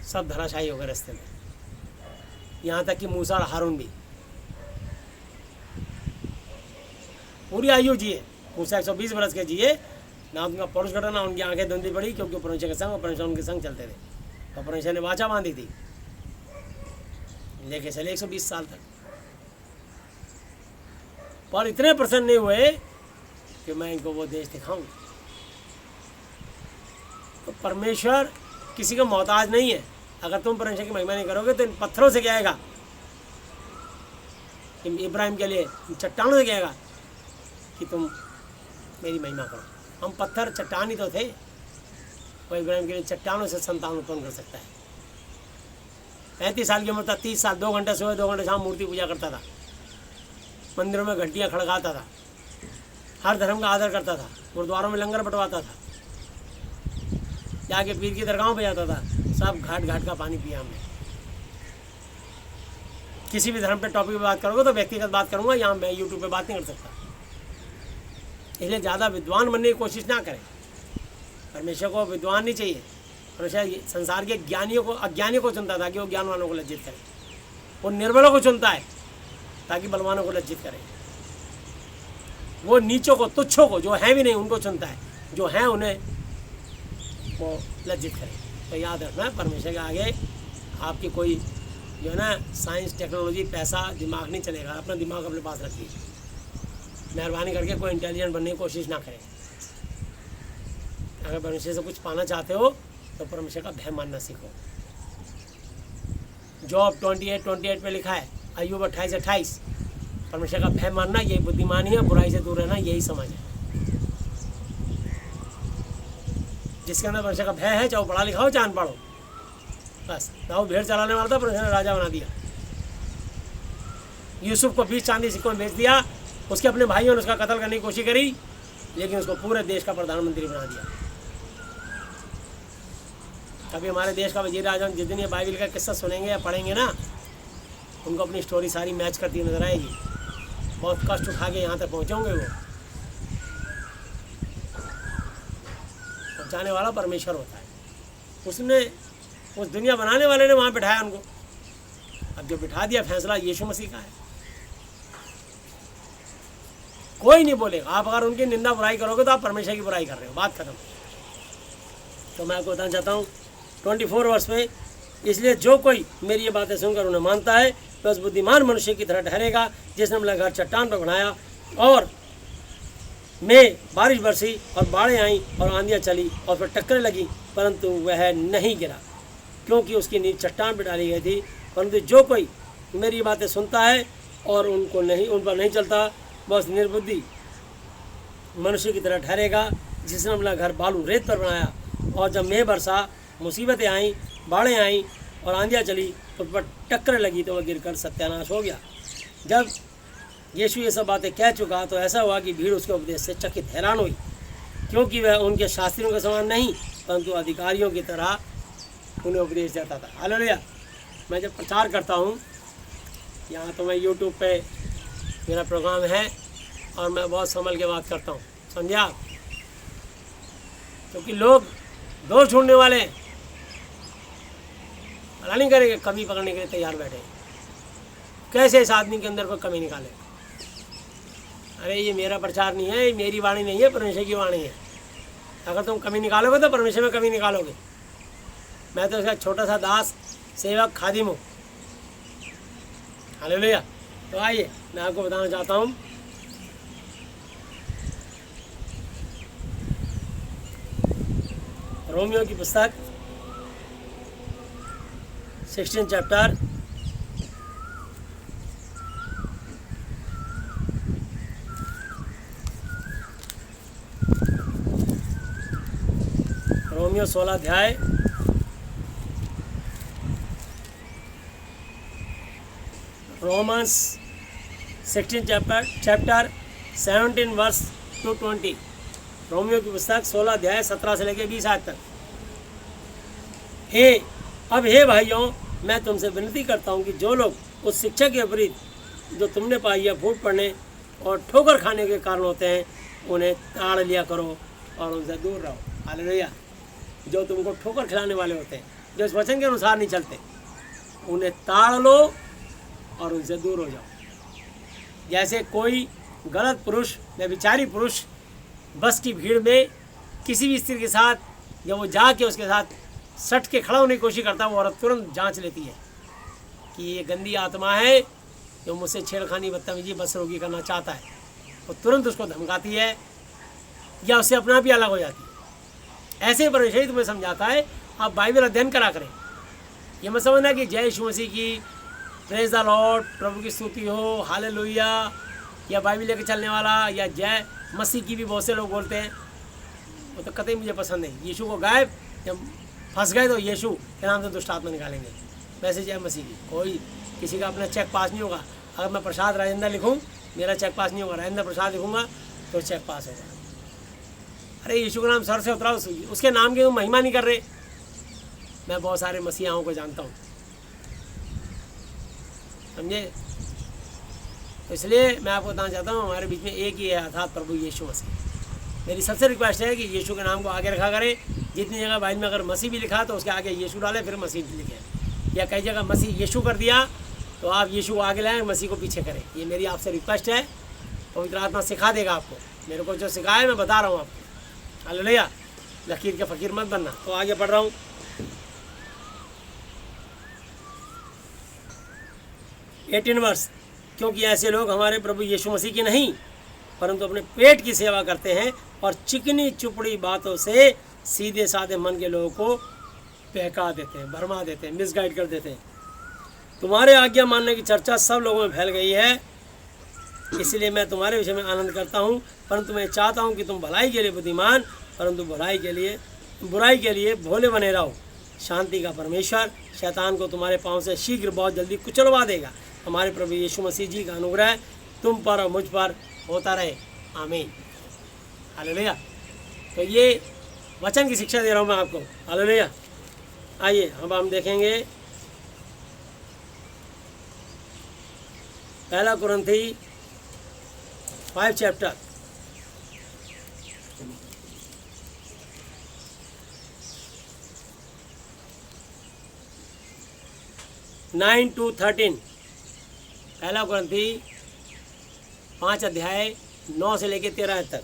सब धराशायी हो गए रास्ते में, यहाँ तक कि मूसा और हारून भी। पूरी आयु जिए, मूसा 120 वर्ष के जिए, ना उनका पौरुष घटा, ना उनकी आंखें धुंधली पड़ी, क्योंकि परमेश्वर के संग और परमेश्वर उनके संग चलते थे, और परमेश्वर ने वाचा बांधी थी, लेके चले 120 साल तक। पर इतने प्रसन्न नहीं हुए कि मैं इनको वो देश दिखाऊं। तो परमेश्वर किसी का मोहताज नहीं है। अगर तुम परमेश्वर की महिमा नहीं करोगे तो इन पत्थरों से कहेगा, इब्राहिम के लिए चट्टानों से कहेगा कि तुम मेरी महिमा करो। हम पत्थर, चट्टान ही तो थे, वो इब्राहिम के लिए चट्टानों से संतान उत्पन्न कर सकता है। 35 साल की उम्र था, 30 साल, 2 घंटे सुबह 2 घंटे शाम मूर्ति पूजा करता था, मंदिरों में घंटियाँ खड़काता था, हर धर्म का आदर करता था, गुरुद्वारों में लंगर बंटवाता था, जाके पीर की दरगाहों पे जाता था, सब घाट घाट का पानी पिया हमने। किसी भी धर्म पे टॉपिक पे बात करोगे तो व्यक्तिगत बात करूँगा, यहाँ मैं यूट्यूब पे बात नहीं कर सकता। इसलिए ज़्यादा विद्वान बनने की कोशिश ना करें। परमेश्वर को विद्वान नहीं चाहिए। परमेश्वर संसार के ज्ञानियों को, अज्ञानियों को चुनता था कि वो ज्ञानवानों को लज्जित करे। वो निर्बलों को चुनता है ताकि बलवानों को लज्जित करे। वो नीचों को, तुच्छों को, जो हैं भी नहीं उनको चुनता है, जो हैं उन्हें वो लज्जित करे। तो याद रखना, परमेश्वर के आगे आपकी कोई जो है ना साइंस, टेक्नोलॉजी, पैसा, दिमाग नहीं चलेगा। अपना दिमाग अपने पास रखिए। मेहरबानी करके कोई इंटेलिजेंट बनने की कोशिश ना करें। अगर परमेश्वर से कुछ पाना चाहते हो तो परमेश्वर का भय मानना सीखो। जॉब 28 पे लिखा है, अय्यूब 28:28, परमेश्वर का भय मानना यही बुद्धिमानी है, बुराई से दूर रहना यही समझ है। जिसके अंदर परमेश्वर का भय है, चाहे वो पढ़ा लिखा हो चाहे अनपढ़ हो, बस दाऊद भेड़ चलाने वाला था, परमेश्वर ने राजा बना दिया। यूसुफ को 20 चांदी सिक्कों में बेच दिया, उसके अपने भाइयों ने उसका कत्ल करने की कोशिश करी, लेकिन उसको पूरे देश का प्रधानमंत्री बना दिया। कभी हमारे देश का वजीर आजम जिस दिन ये बाइबल का किस्सा सुनेंगे या पढ़ेंगे ना, उनको अपनी स्टोरी सारी मैच करती नजर आएगी। बहुत कष्ट उठा के यहाँ तक पहुँचेंगे वो। पहुँचाने वाला परमेश्वर होता है, उसने उस दुनिया बनाने वाले ने वहाँ बिठाया उनको। अब जो बिठा दिया फैसला यीशु मसीह का है, कोई नहीं बोलेगा। आप अगर उनकी निंदा बुराई करोगे तो आप परमेश्वर की बुराई कर रहे हो, बात खत्म। तो मैं आपको बताना चाहता हूँ 24 वर्ष में, इसलिए जो कोई मेरी ये बातें सुनकर उन्हें मानता है तो उस बुद्धिमान मनुष्य की तरह ठहरेगा जिसने अपना घर चट्टान पर बनाया, और में बारिश बरसी और बाढ़ें आईं और आंधियाँ चली और फिर टक्करें लगी, परंतु वह नहीं गिरा क्योंकि उसकी नींव चट्टान पर डाली गई थी। परंतु जो कोई मेरी बातें सुनता है और उन पर नहीं चलता, वह उस निर्बुद्धि मनुष्य की तरह ठहरेगा जिसने अपना घर बालू रेत पर बनाया, और जब मेघ बरसा, मुसीबतें आईं, बाढ़ें आईं और आंधियाँ चली, उस पर टक्कर लगी तो वह गिरकर सत्यानाश हो गया। जब यीशु ये सब बातें कह चुका तो ऐसा हुआ कि भीड़ उसके उपदेश से चकित हैरान हुई, क्योंकि वह उनके शास्त्रियों के समान नहीं परंतु अधिकारियों की तरह उन्हें उपदेश देता था। हालेलुया। मैं जब प्रचार करता हूँ यहाँ, तो मैं यूट्यूब पे मेरा प्रोग्राम है और मैं बहुत संभल के बात करता हूँ, समझा? क्योंकि लोग दोष ढूंढने वाले हैं, भला नहीं करेंगे, कमी पकड़ने के लिए तैयार बैठे। कैसे इस आदमी के अंदर कोई कमी निकाले? अरे ये मेरा प्रचार नहीं है, ये मेरी वाणी नहीं है, परमेश्वर की वाणी है। अगर तुम कमी निकालोगे तो परमेश्वर में कमी निकालोगे। मैं तो इसका छोटा सा दास, सेवक, खादिम हूँ। हालेलुया। तो आइए मैं आपको बताना चाहता हूँ, रोमियो की पुस्तक 16 चैप्टर रोमियो 16 अध्याय Romans 16 chapter 17 verse to 20। Romans की पुस्तक 16 अध्याय 17 से लेकर 20 आयत तक। हे भाइयों, मैं तुमसे विनती करता हूँ कि जो लोग उस शिक्षा के विपरीत जो तुमने पाई है फूट पड़ने और ठोकर खाने के कारण होते हैं, उन्हें ताड़ लिया करो और उनसे दूर रहो। हालेलुया। जो तुमको ठोकर खिलाने वाले होते हैं, जो इस वचन के अनुसार नहीं चलते, उन्हें ताड़ लो और उनसे दूर हो जाओ। जैसे कोई गलत पुरुष या विचारी पुरुष बस की भीड़ में किसी भी स्त्री के साथ, जब वो जाके उसके साथ सट के खड़ा होने की कोशिश करता है, वो औरत तुरंत जांच लेती है कि ये गंदी आत्मा है जो मुझसे छेड़खानी, बदतमीजी, बदसलूकी करना चाहता है। वो तुरंत उसको धमकाती है या उससे अपना भी अलग हो जाती है। ऐसे परमेश्वर तुम्हें समझाता है, आप बाइबल अध्ययन करा करें। ये मत समझना कि जय यीशु मसीह की, प्रेज द लॉर्ड, प्रभु की स्तुति हो, हालेलुया, या बाइबल लेके चलने वाला, या जय मसीह की भी बहुत से लोग बोलते हैं। वो तो कतई मुझे पसंद नहीं। यीशु को गायब, जब फंस गए तो यीशु के नाम से दुष्ट आत्मा निकालेंगे। वैसे जय मसीह की, कोई किसी का अपना चेक पास नहीं होगा। अगर मैं प्रसाद राजेंद्र लिखूं, मेरा चेक पास नहीं होगा। राजेंद्र प्रसाद लिखूंगा तो चेक पास होगा। अरे यीशु का नाम सर से उतराओ, उसके नाम की महिमा नहीं कर रहे। मैं बहुत सारे मसीहाओं को जानता हूँ, समझे? तो इसलिए मैं आपको बताना चाहता हूँ, हमारे बीच में एक ही है, अर्थात प्रभु यीशु मसीह। मेरी सबसे रिक्वेस्ट है कि यीशु के नाम को आगे रखा करें। जितनी जगह बाइबल में अगर मसीह भी लिखा तो उसके आगे यीशु डालें, फिर मसीह भी लिखें। या कई जगह मसीह यीशु कर दिया तो आप यीशु को आगे लाएं, मसीह को पीछे करें। ये मेरी आपसे रिक्वेस्ट है। पवित्र आत्मा सिखा देगा आपको। मेरे को जो सिखाया है मैं बता रहा हूँ आपको। हालेलुया। लकीर के फ़कीर मत बनना। तो आगे पढ़ रहा हूँ। 18 वर्ष। क्योंकि ऐसे लोग हमारे प्रभु यीशु मसीह की नहीं परंतु अपने पेट की सेवा करते हैं और चिकनी चुपड़ी बातों से सीधे साधे मन के लोगों को बहका देते हैं, भरमा देते हैं, मिसगाइड कर देते हैं। तुम्हारे आज्ञा मानने की चर्चा सब लोगों में फैल गई है, इसलिए मैं तुम्हारे विषय में आनंद करता हूँ। परंतु मैं चाहता हूँ कि तुम भलाई के लिए बुद्धिमान, परंतु बुराई के लिए भोले बने रहो। शांति का परमेश्वर शैतान को तुम्हारे पाँव से शीघ्र बहुत जल्दी कुचलवा देगा। हमारे प्रभु यीशु मसीह जी का अनुग्रह तुम पर और मुझ पर होता रहे, आमीन, हालेलुया। तो ये वचन की शिक्षा दे रहा हूँ मैं आपको, हालेलुया। आइए अब हम देखेंगे पहला कुरिन्थी 5 चैप्टर 9 to 13। पहला कुरिन्थी 5 अध्याय 9 से लेकर 13 तक।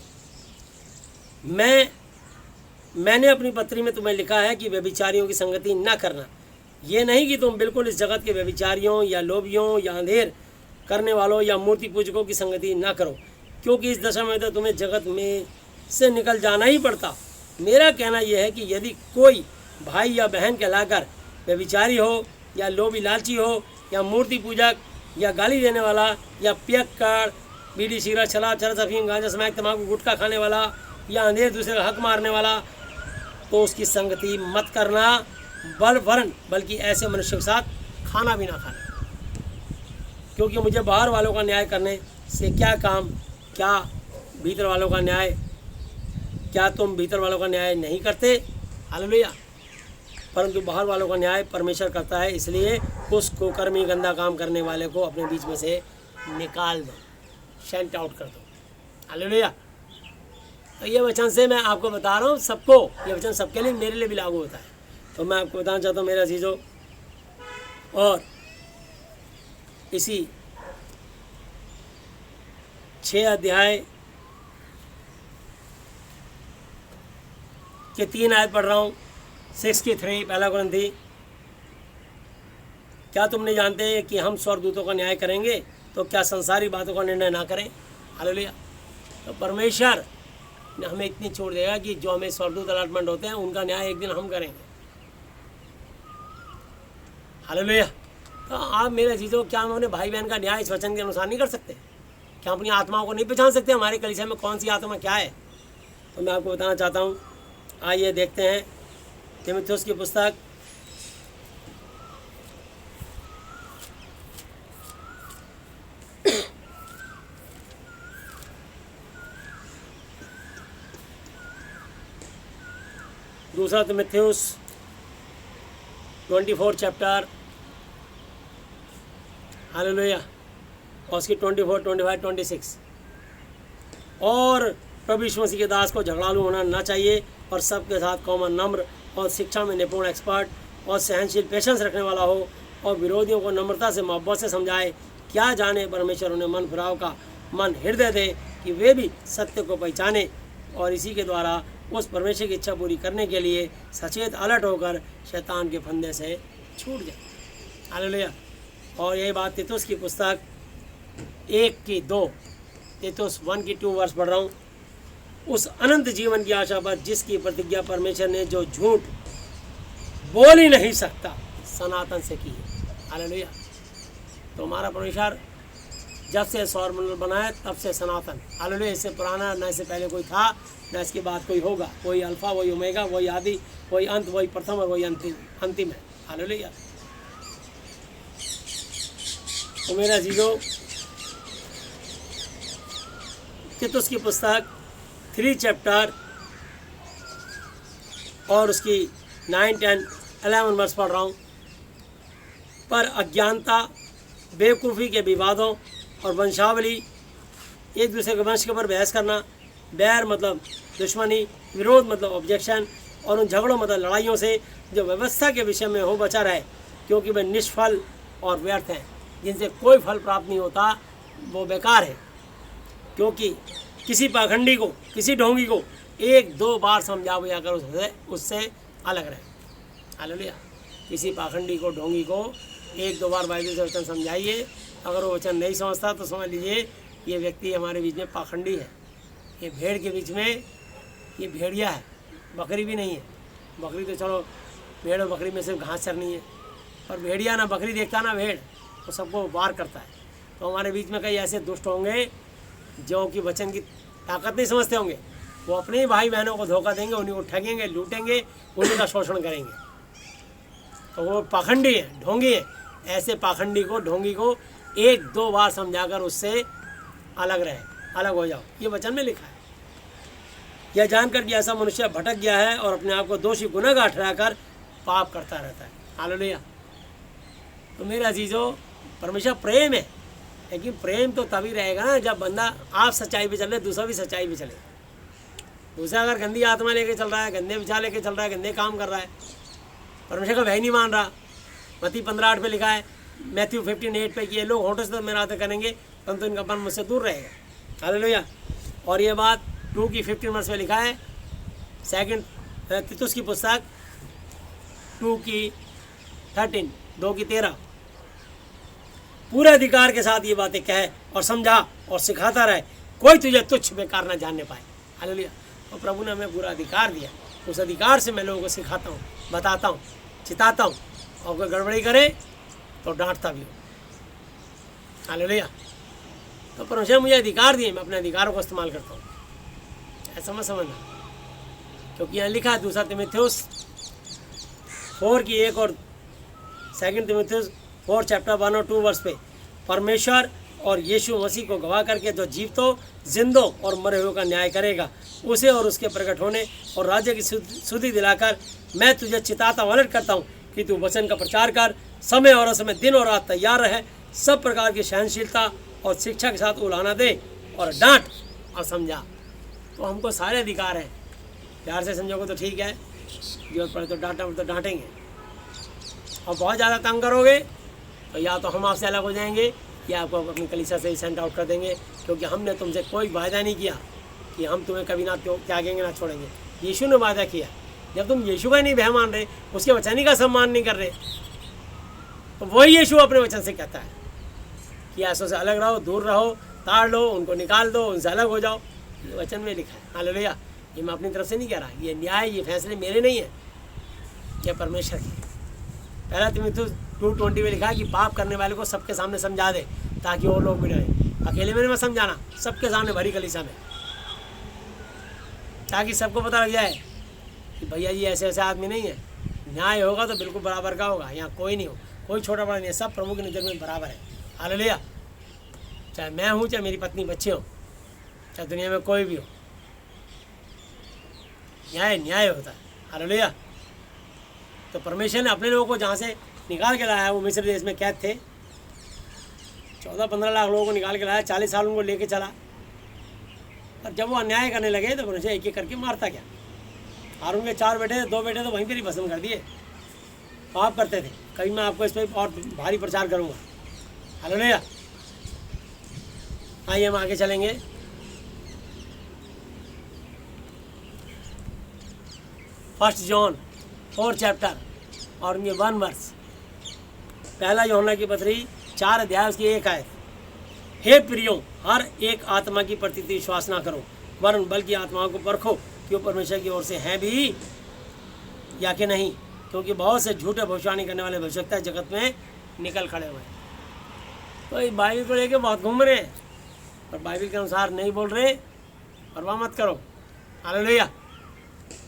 मैंने अपनी पत्री में तुम्हें लिखा है कि व्यभिचारियों की संगति न करना। ये नहीं कि तुम बिल्कुल इस जगत के व्यभिचारियों या लोभियों या अंधेर करने वालों या मूर्ति पूजकों की संगति न करो, क्योंकि इस दशा में तो तुम्हें जगत में से निकल जाना ही पड़ता। मेरा कहना यह है कि यदि कोई भाई या बहन कहलाकर व्यभिचारी हो या लोभी लालची हो या मूर्ति पूजक या गाली देने वाला या पियक्कड़, बीड़ी सिगरेट शराब चरस अफीम गांजा स्मैक तम्बाकू गुटखा खाने वाला या अंधेर दूसरे का हक मारने वाला, तो उसकी संगति मत करना, बल्कि ऐसे मनुष्य के साथ खाना भी ना खाना। क्योंकि मुझे बाहर वालों का न्याय करने से क्या काम, क्या भीतर वालों का न्याय, क्या तुम भीतर वालों का न्याय नहीं करते? हालेलुया। परंतु बाहर वालों का न्याय परमेश्वर करता है, इसलिए उस कुकर्मी गंदा काम करने वाले को अपने बीच में से निकाल दो, शेंट आउट कर दो। हालेलुया। तो ये वचन से मैं आपको बता रहा हूँ, सबको ये वचन सबके लिए, मेरे लिए भी लागू होता है। तो मैं आपको बताना चाहता हूँ मेरे अजीजों, और इसी 6 अध्याय के 3 आयत पढ़ रहा हूँ, 6 की 3 पहला कुरिन्थी। क्या तुम नहीं जानते कि हम स्वर्गदूतों का न्याय करेंगे, तो क्या संसारी बातों का निर्णय ना करें? हालेलुया। तो परमेश्वर ने हमें इतनी छोड़ देगा कि जो हमें स्वर्गदूत अलॉटमेंट होते हैं उनका न्याय एक दिन हम करेंगे। हालेलुया। तो आप मेरे चीज़ों, क्या हम अपने भाई बहन का न्याय इस वचन के अनुसार नहीं कर सकते? क्या अपनी आत्माओं को नहीं पहचान सकते हमारे कलीसिया में कौन सी आत्मा क्या है? तो मैं आपको बताना चाहता हूँ, आइए देखते हैं तीमुथियुस की पुस्तक दूसरा तीमुथियुस 24 चैप्टर, हालेलुया, और उसकी 24, 25, 26। और प्रभु यीशु मसीह के दास को झगड़ालू होना ना चाहिए, और सबके साथ कौमन, नम्र और शिक्षा में निपुण, एक्सपर्ट और सहनशील, पेशेंस रखने वाला हो, और विरोधियों को नम्रता से मोहब्बत से समझाए। क्या जाने परमेश्वर उन्हें मन फिराव का मन हृदय दे कि वे भी सत्य को पहचाने और इसी के द्वारा उस परमेश्वर की इच्छा पूरी करने के लिए सचेत अलर्ट होकर शैतान के फंदे से छूट जाए। हालेलुया। और यही बात तीतुस की पुस्तक 1 की 2, तीतुस 1 की 2 वर्ष पढ़ रहा हूँ। उस अनंत जीवन की आशा पर जिसकी प्रतिज्ञा परमेश्वर ने जो झूठ बोल ही नहीं सकता सनातन से की है। हालेलुया। तो हमारा परमेश्वर जब से सौरमंडल बनाया तब से सनातन, हालेलुया, इससे पुराना न इससे पहले कोई था न इसके बाद कोई होगा। वही अल्फा, वही ओमेगा, वही आदि, वही अंत, वही प्रथम और वही अंतिम है। हालेलुया। तो मेरा जीजो, तीतुस की पुस्तक 3 चैप्टर और उसकी 9, 10, 11 वर्ष पढ़ रहा हूँ। पर अज्ञानता, बेवकूफ़ी के विवादों और वंशावली, एक दूसरे के वंश के ऊपर बहस करना, बैर मतलब दुश्मनी, विरोध मतलब ऑब्जेक्शन, और उन झगड़ों मतलब लड़ाइयों से जो व्यवस्था के विषय में हो बचा रहे, क्योंकि वे निष्फल और व्यर्थ हैं, जिनसे कोई फल प्राप्त नहीं होता, वो बेकार है। क्योंकि किसी पाखंडी को, किसी ढोंगी को 1-2 बार समझा बुझा कर उससे अलग रहे। हालेलुया। किसी पाखंडी को, ढोंगी को 1-2 बार बाइबल से वचन समझाइए। अगर वो वचन नहीं समझता तो समझ लीजिए ये व्यक्ति हमारे बीच में पाखंडी है। ये भेड़ के बीच में ये भेड़िया है, बकरी भी नहीं है। बकरी तो चलो, भेड़ और बकरी में सिर्फ घास चरनी है, पर भेड़िया ना बकरी देखता ना भेड़, वो सबको वार करता है। तो हमारे बीच में कई ऐसे दुष्ट होंगे जो कि वचन की ताकत नहीं समझते होंगे। वो अपने ही भाई बहनों को धोखा देंगे, उन्हीं को ठगेंगे, लूटेंगे, उन्हीं का शोषण करेंगे। तो वो पाखंडी है, ढोंगी है। ऐसे पाखंडी को, ढोंगी को 1-2 बार समझाकर उससे अलग रहे, अलग हो जाओ। ये वचन में लिखा है। यह जानकर कि ऐसा मनुष्य भटक गया है और अपने आप को दोषी गुनहगार ठहराकर पाप करता रहता है। हालेलुया। तो मेरे अजीजों, परमेश्वर प्रेम है, लेकिन प्रेम तो तभी रहेगा ना जब बंदा आप सच्चाई पे चले, दूसरा भी सच्चाई पे चले। दूसरा अगर गंदी आत्मा लेके चल रहा है, गंदे विचार लेके चल रहा है, गंदे काम कर रहा है, परमेश्वर का भय नहीं मान रहा। मत्ती 15:8 पे लिखा है, मैथ्यू 15:8 पे कि ये लोग होठों से तो मेरा आदर करेंगे परंतु इनका मन मुझसे दूर रहेगा। हालेलुया। और ये बात 2 की 15 वर्ष में लिखा है, 2 तीतुस की पुस्तक 2 की 13, 2 की 13, पूरे अधिकार के साथ ये बातें कहे और समझा और सिखाता रहे, कोई तुझे तुच्छ बेकार न जानने पाए। हालेलुया। और प्रभु ने हमें पूरा अधिकार दिया, उस अधिकार से मैं लोगों को सिखाता हूँ, बताता हूँ, चिताता हूँ, और कोई गड़बड़ी करे तो डांटता भी हूँ। हालेलुया। तो परमेश्वर मुझे अधिकार दिए, मैं अपने अधिकारों को इस्तेमाल करता हूँ। ऐसा मत समझना, क्योंकि यहाँ लिखा है 2 तीमुथियुस 4 की 1 और 2 तीमुथियुस 4 चैप्टर 1 और 2 वर्ष पे, परमेश्वर और यीशु मसीह को गवाह करके जो जीवतों, जिंदों और मरे हुए का न्याय करेगा, उसे और उसके प्रकट होने और राज्य की सुधि दिलाकर मैं तुझे चिताता अलर्ट करता हूँ कि तू वचन का प्रचार कर, समय और असमय, दिन और रात तैयार रहे, सब प्रकार की सहनशीलता और शिक्षा के साथ उलाना दे और डांट और समझा। तो हमको सारे अधिकार हैं, प्यार से समझोगे तो ठीक है, जरूरत पड़े तो डांटा तो डांटेंगे, और बहुत ज़्यादा तंग करोगे तो या तो हम आपसे अलग हो जाएंगे या आपको अपनी कलीसिया से ही सेंट आउट कर देंगे, क्योंकि हमने तुमसे कोई वायदा नहीं किया कि हम तुम्हें कभी ना त्यागेंगे ना छोड़ेंगे। यीशु ने वायदा किया। जब तुम यीशु का नहीं भय मान रहे, उसके वचन ही का सम्मान नहीं कर रहे, तो वही यीशु अपने वचन से कहता है कि ऐसों से अलग रहो, दूर रहो, ताड़ लो, उनको निकाल दो, उनसे अलग हो जाओ। ये वचन में लिखा है। हालेलुया। ये मैं अपनी तरफ से नहीं कह रहा, ये न्याय, ये फैसले मेरे नहीं है, ये परमेश्वर के। 1 तीमुथियुस 2:20 में लिखा है कि पाप करने वाले को सबके सामने समझा दे ताकि वो लोग भी डरें। अकेले में मत समझाना, सबके सामने भरी कलीसिया में, ताकि सबको पता लग जाए कि भैया ये ऐसे ऐसे आदमी नहीं है। न्याय होगा तो बिल्कुल बराबर का होगा, यहाँ कोई नहीं हो, कोई छोटा बड़ा नहीं है, सब प्रभु की नज़र में बराबर है। हालेलुया। चाहे मैं हूँ, चाहे मेरी पत्नी, बच्चे हो, चाहे दुनिया में कोई भी हो, न्याय होता है। हालेलुया। तो परमेश्वर ने अपने लोगों को जहाँ से निकाल के लाया, वो मिस्र देश में कैद थे, 14-15 लाख लोगों को निकाल के लाया, 40 साल उनको लेके चला, और जब वो अन्याय करने लगे तो परमेश्वर एक एक करके मारता गया। हारून के 4 बेटे थे, 2 बेटे तो वहीं पर ही भस्म कर दिए, पाप करते थे। कभी मैं आपको इस पर और भारी प्रचार करूँगा। हालेलुया। आइए हम आगे चलेंगे। फर्स्ट जॉन 4 चैप्टर और उनके 1 वर्ष। 1 यूहन्ना की पत्री 4 अध्याय उसकी 1 आयत। हे प्रियो, हर एक आत्मा की प्रतीति विश्वास ना करो, वरन बल्कि आत्माओं को परखो कि वो परमेश्वर की ओर से हैं भी या कि नहीं, क्योंकि बहुत से झूठे भविष्यवाणी करने वाले भविष्यवक्ता जगत में निकल खड़े हुए हैं। तो इस बाइबल को लेके बहुत घूम रहे हैं और बाइबल के अनुसार नहीं बोल रहे, परवाह मत करो। हालेलुया।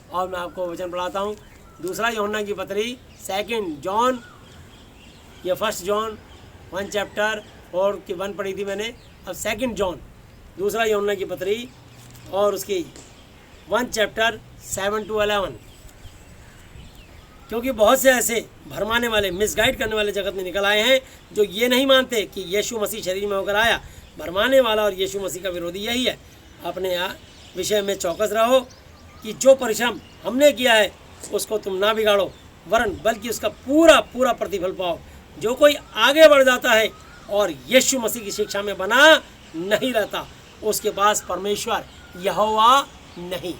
और मैं आपको वचन पढ़ाता हूँ, 2 यूहन्ना की पत्री 2 जॉन, ये 1 जॉन 1 चैप्टर 4 की 1 पढ़ी थी मैंने, अब 2 जॉन 2 यूहन्ना की पत्री और उसकी 1 चैप्टर 7 to 11। क्योंकि बहुत से ऐसे भरमाने वाले, मिसगाइड करने वाले जगत में निकल आए हैं जो ये नहीं मानते कि यीशु मसीह शरीर में होकर आया। भरमाने वाला और यीशु मसीह का विरोधी यही है। अपने विषय में चौकस रहो कि जो परिश्रम हमने किया है उसको तुम ना बिगाड़ो, वरन बल्कि उसका पूरा पूरा प्रतिफल पाओ। जो कोई आगे बढ़ जाता है और यीशु मसीह की शिक्षा में बना नहीं रहता, उसके पास परमेश्वर यहोवा नहीं।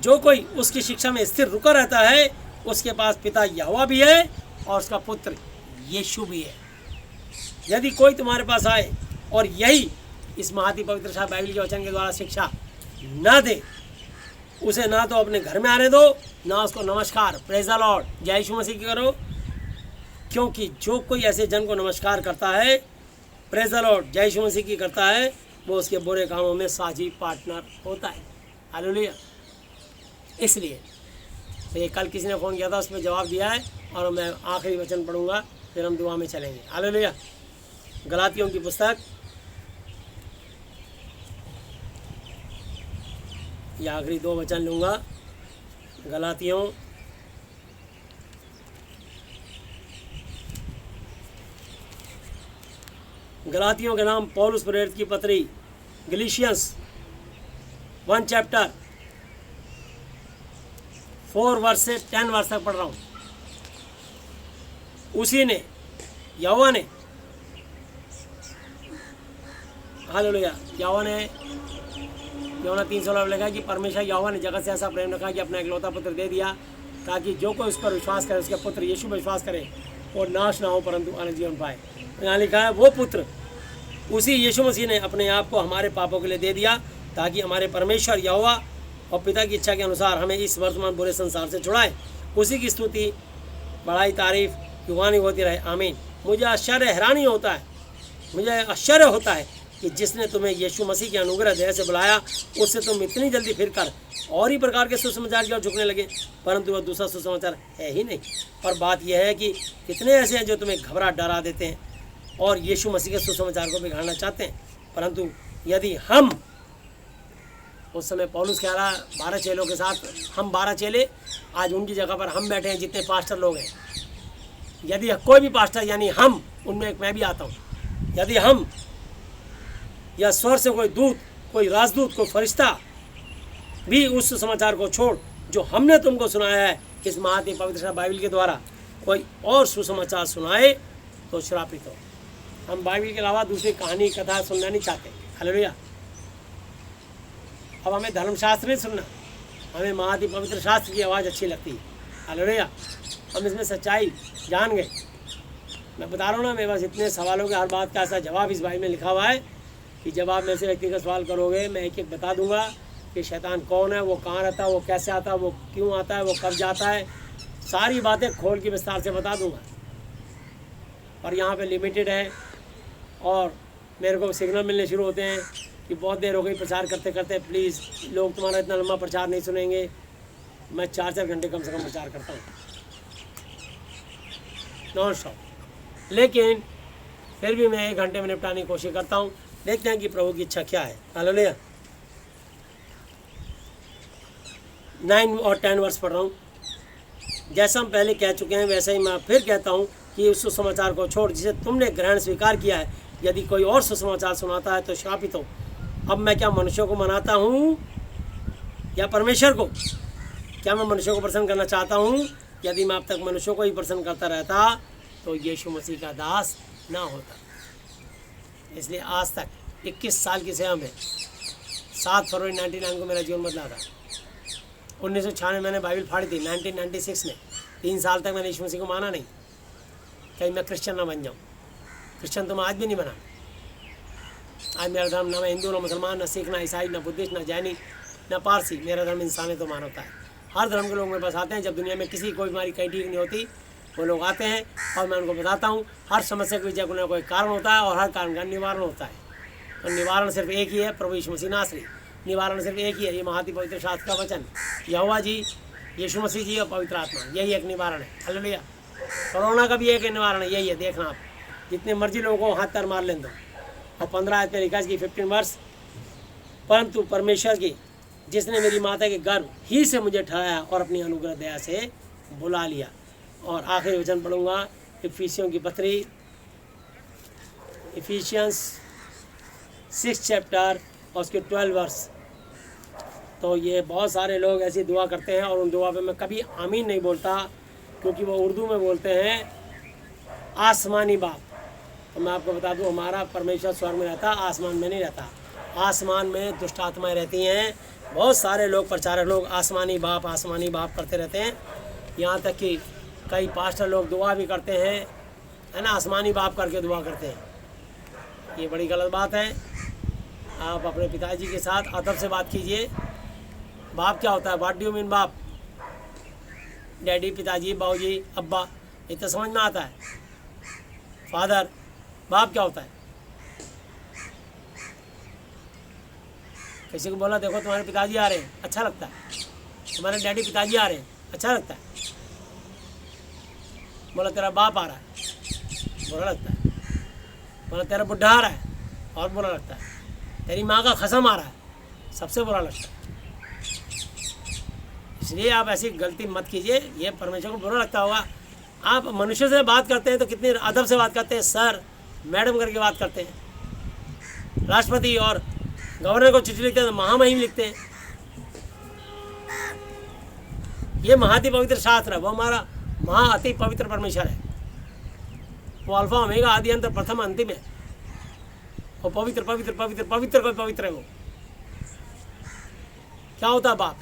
जो कोई उसकी शिक्षा में स्थिर रुका रहता है, उसके पास पिता यहोवा भी है और उसका पुत्र यीशु भी है। यदि कोई तुम्हारे पास आए और यही इस महाति पवित्र शास्त्र बाइबल के वचन के द्वारा शिक्षा ना दे, उसे ना तो अपने घर में आने दो, ना उसको नमस्कार, प्रेज द लॉर्ड, जय यीशु मसीह की करो। क्योंकि जो कोई ऐसे जन को नमस्कार करता है, प्रेज द लॉर्ड, जय यीशु मसीह की करता है, वो उसके बुरे कामों में साझी पार्टनर होता है। हालेलुया। इसलिए तो ये कल किसी ने फ़ोन किया था, उस पर जवाब दिया है, और मैं आखिरी वचन पढ़ूँगा, फिर हम दुआ में चलेंगे। हालेलुया। गलातियों की पुस्तक, ये आखिरी 2 वचन लूँगा। गलातियों के नाम पौलुस प्रेरित की पत्री, गलीशियंस 1 चैप्टर 4 वर्स से 10 वर्स तक पढ़ रहा हूँ। उसी ने, यहोवा ने, हालेलुया, यहोवा ने, यूहन्ना 3:16 में लिखा कि परमेश्वर यहोवा ने जगत से ऐसा प्रेम रखा कि अपना इकलौता पुत्र दे दिया, ताकि जो कोई उस पर विश्वास करे, उसके पुत्र यीशु पर विश्वास करे, और नाश ना हो परंतु अनंत जीवन पाए। यहाँ लिखा है वो पुत्र, उसी यीशु मसीह ने अपने आप को हमारे पापों के लिए दे दिया, ताकि हमारे परमेश्वर यहोवा और पिता की इच्छा के अनुसार हमें इस वर्तमान बुरे संसार से छुड़ाए। उसी की स्तुति, बड़ाई, तारीफ युगानी होती रहे। आमीन। मुझे आश्चर्य हैरानी होता है, मुझे आश्चर्य होता है कि जिसने तुम्हें यीशु मसीह के अनुग्रह दया से बुलाया, उससे तुम इतनी जल्दी फिरकर और ही प्रकार के सुसमाचार की ओर झुकने लगे, परंतु वह दूसरा सुसमाचार है ही नहीं। और बात यह है कि कितने ऐसे हैं जो तुम्हें घबरा डरा देते हैं और यीशु मसीह के सुसमाचार को बिगाड़ना चाहते हैं। परंतु यदि हम, उस समय पौलुस कह रहा 12 चेलों के साथ, हम 12 चेले, आज उनकी जगह पर हम बैठे हैं जितने पास्टर लोग हैं। यदि कोई भी पास्टर, यानी हम, उनमें एक मैं भी आता हूँ, यदि हम या स्वर से कोई दूत, कोई राजदूत, कोई फरिश्ता भी उस समाचार को छोड़ जो हमने तुमको सुनाया है इस महाती पवित्र बाइबल के द्वारा, कोई और सुसमाचार सुनाए तो श्रापित हो। हम बाइबल के अलावा दूसरी कहानी, कथा सुनना नहीं चाहते। हालेलुया। अब हमें धर्मशास्त्र नहीं सुनना, हमें महाती पवित्र शास्त्र की आवाज़ अच्छी लगती है। हालेलुया। हम इसमें सच्चाई जान गए। मैं बता रहा हूँ ना, मेरे पास इतने सवालों के हर बात का ऐसा जवाब इस बाइबल में लिखा हुआ है कि जब आप मेरे से व्यक्तिगत सवाल करोगे, मैं एक एक बता दूंगा कि शैतान कौन है, वो कहाँ रहता है, वो कैसे आता है, वो क्यों आता है, वो कब जाता है, सारी बातें खोल के विस्तार से बता दूंगा। और यहाँ पे लिमिटेड है, और मेरे को सिग्नल मिलने शुरू होते हैं कि बहुत देर हो गई प्रचार करते करते, प्लीज़ लोग तुम्हारा इतना लंबा प्रचार नहीं सुनेंगे। मैं 4-4 घंटे कम से कम प्रचार करता हूँ नॉन स्टॉप, लेकिन फिर भी मैं 1 घंटे में निपटाने की कोशिश करता हूँ। देखते हैं कि प्रभु की इच्छा क्या है। हालेलुया। 9 और 10 वर्ष पढ़ रहा हूँ। जैसा हम पहले कह चुके हैं वैसे ही मैं फिर कहता हूँ कि उस सुसमाचार को छोड़ जिसे तुमने ग्रहण स्वीकार किया है, यदि कोई और सुसमाचार सुनाता है तो श्रापित हो। अब मैं क्या मनुष्यों को मनाता हूँ या परमेश्वर को? क्या मैं मनुष्यों को प्रसन्न करना चाहता हूँ? यदि मैं अब तक मनुष्यों को ही प्रसन्न करता रहता तो यीशु मसीह का दास ना होता। इसलिए आज तक 21 साल की सेवा में 7 फरवरी 1999 को मेरा जीवन बदला था। 1996 में मैंने बाइबल फाड़ी थी। 1996 में 3 साल तक मैंने यीशु मसीह को माना नहीं, कहीं मैं क्रिश्चियन ना बन जाऊँ। क्रिश्चियन तो मैं आज भी नहीं बना। आज मेरा धर्म ना मैं हिंदू, ना मुसलमान, ना सिख, ना ईसाई, ना बुद्धिस्ट, ना जैनी, ना पारसी। मेरा धर्म इंसानियत तो मानवता है। हर धर्म के लोग मेरे पास आते हैं। जब दुनिया में किसी कोई बीमारी कहीं ठीक नहीं होती, वो लोग आते हैं और मैं उनको बताता हूँ। हर समस्या के पीछे कोई ना कोई कारण होता है और हर कारण का निवारण होता है। तो निवारण सिर्फ एक ही है, प्रभु यीशु मसीह नासरी। निवारण सिर्फ एक ही है, ये महाती पवित्र शास्त्र का वचन, यहोवा जी, यीशु मसीह जी और पवित्र आत्मा, यही एक निवारण है। हालेलुया। कोरोना का भी एक निवारण है, यही है। देखना आप जितने मर्जी लोगों को हाथ पैर मार लें दो। और 15 आयत में लिखा है कि 15 वर्ष, परंतु परमेश्वर की जिसने मेरी माता के गर्भ ही से मुझे ठहराया और अपनी अनुग्रह दया से बुला लिया। और आखिरी वचन पढ़ूंगा, इफिसियों की पत्री, इफिशियंस 6 चैप्टर और उसके 12 वर्ष। तो ये बहुत सारे लोग ऐसी दुआ करते हैं और उन दुआ पे मैं कभी आमीन नहीं बोलता, क्योंकि वो उर्दू में बोलते हैं आसमानी बाप। तो मैं आपको बता दूं, हमारा परमेश्वर स्वर्ग में रहता, आसमान में नहीं रहता। आसमान में दुष्ट आत्माएँ रहती हैं। बहुत सारे लोग, प्रचारक लोग आसमानी बाप करते रहते हैं। यहाँ तक कि कई पास्टर लोग दुआ भी करते हैं, है ना, आसमानी बाप करके दुआ करते हैं। ये बड़ी गलत बात है। आप अपने पिताजी के साथ अदब से बात कीजिए। बाप क्या होता है? व्हाट डू यू मीन बाप? डैडी, पिताजी, बाबूजी, अब्बा, ये तो समझ में आता है। फादर, बाप क्या होता है? किसी को बोला देखो तुम्हारे पिताजी आ रहे हैं, अच्छा लगता है। तुम्हारे डैडी पिताजी आ रहे हैं, अच्छा लगता है। बोला तेरा बाप आ रहा है, बुरा लगता है। बोला तेरा बुढ़ा आ रहा है, और बुरा लगता है। तेरी माँ का कसम आ रहा है, सबसे बुरा लगता है। इसलिए आप ऐसी गलती मत कीजिए, ये परमेश्वर को बुरा लगता होगा। आप मनुष्य से बात करते हैं तो कितनी अदब से बात करते हैं, सर मैडम करके बात करते हैं। राष्ट्रपति और गवर्नर को चिट्ठी लिखते हैं तो महामहिम लिखते हैं। ये महाअति पवित्र शास्त्र है, वो हमारा महाअति पवित्र परमेश्वर है। वो अल्फा ओमेगा, आदि अंत प्रथम अंतिम है। वो पवित्र पवित्र पवित्र पवित्र कोई पवित्र है। वो क्या होता है बाप,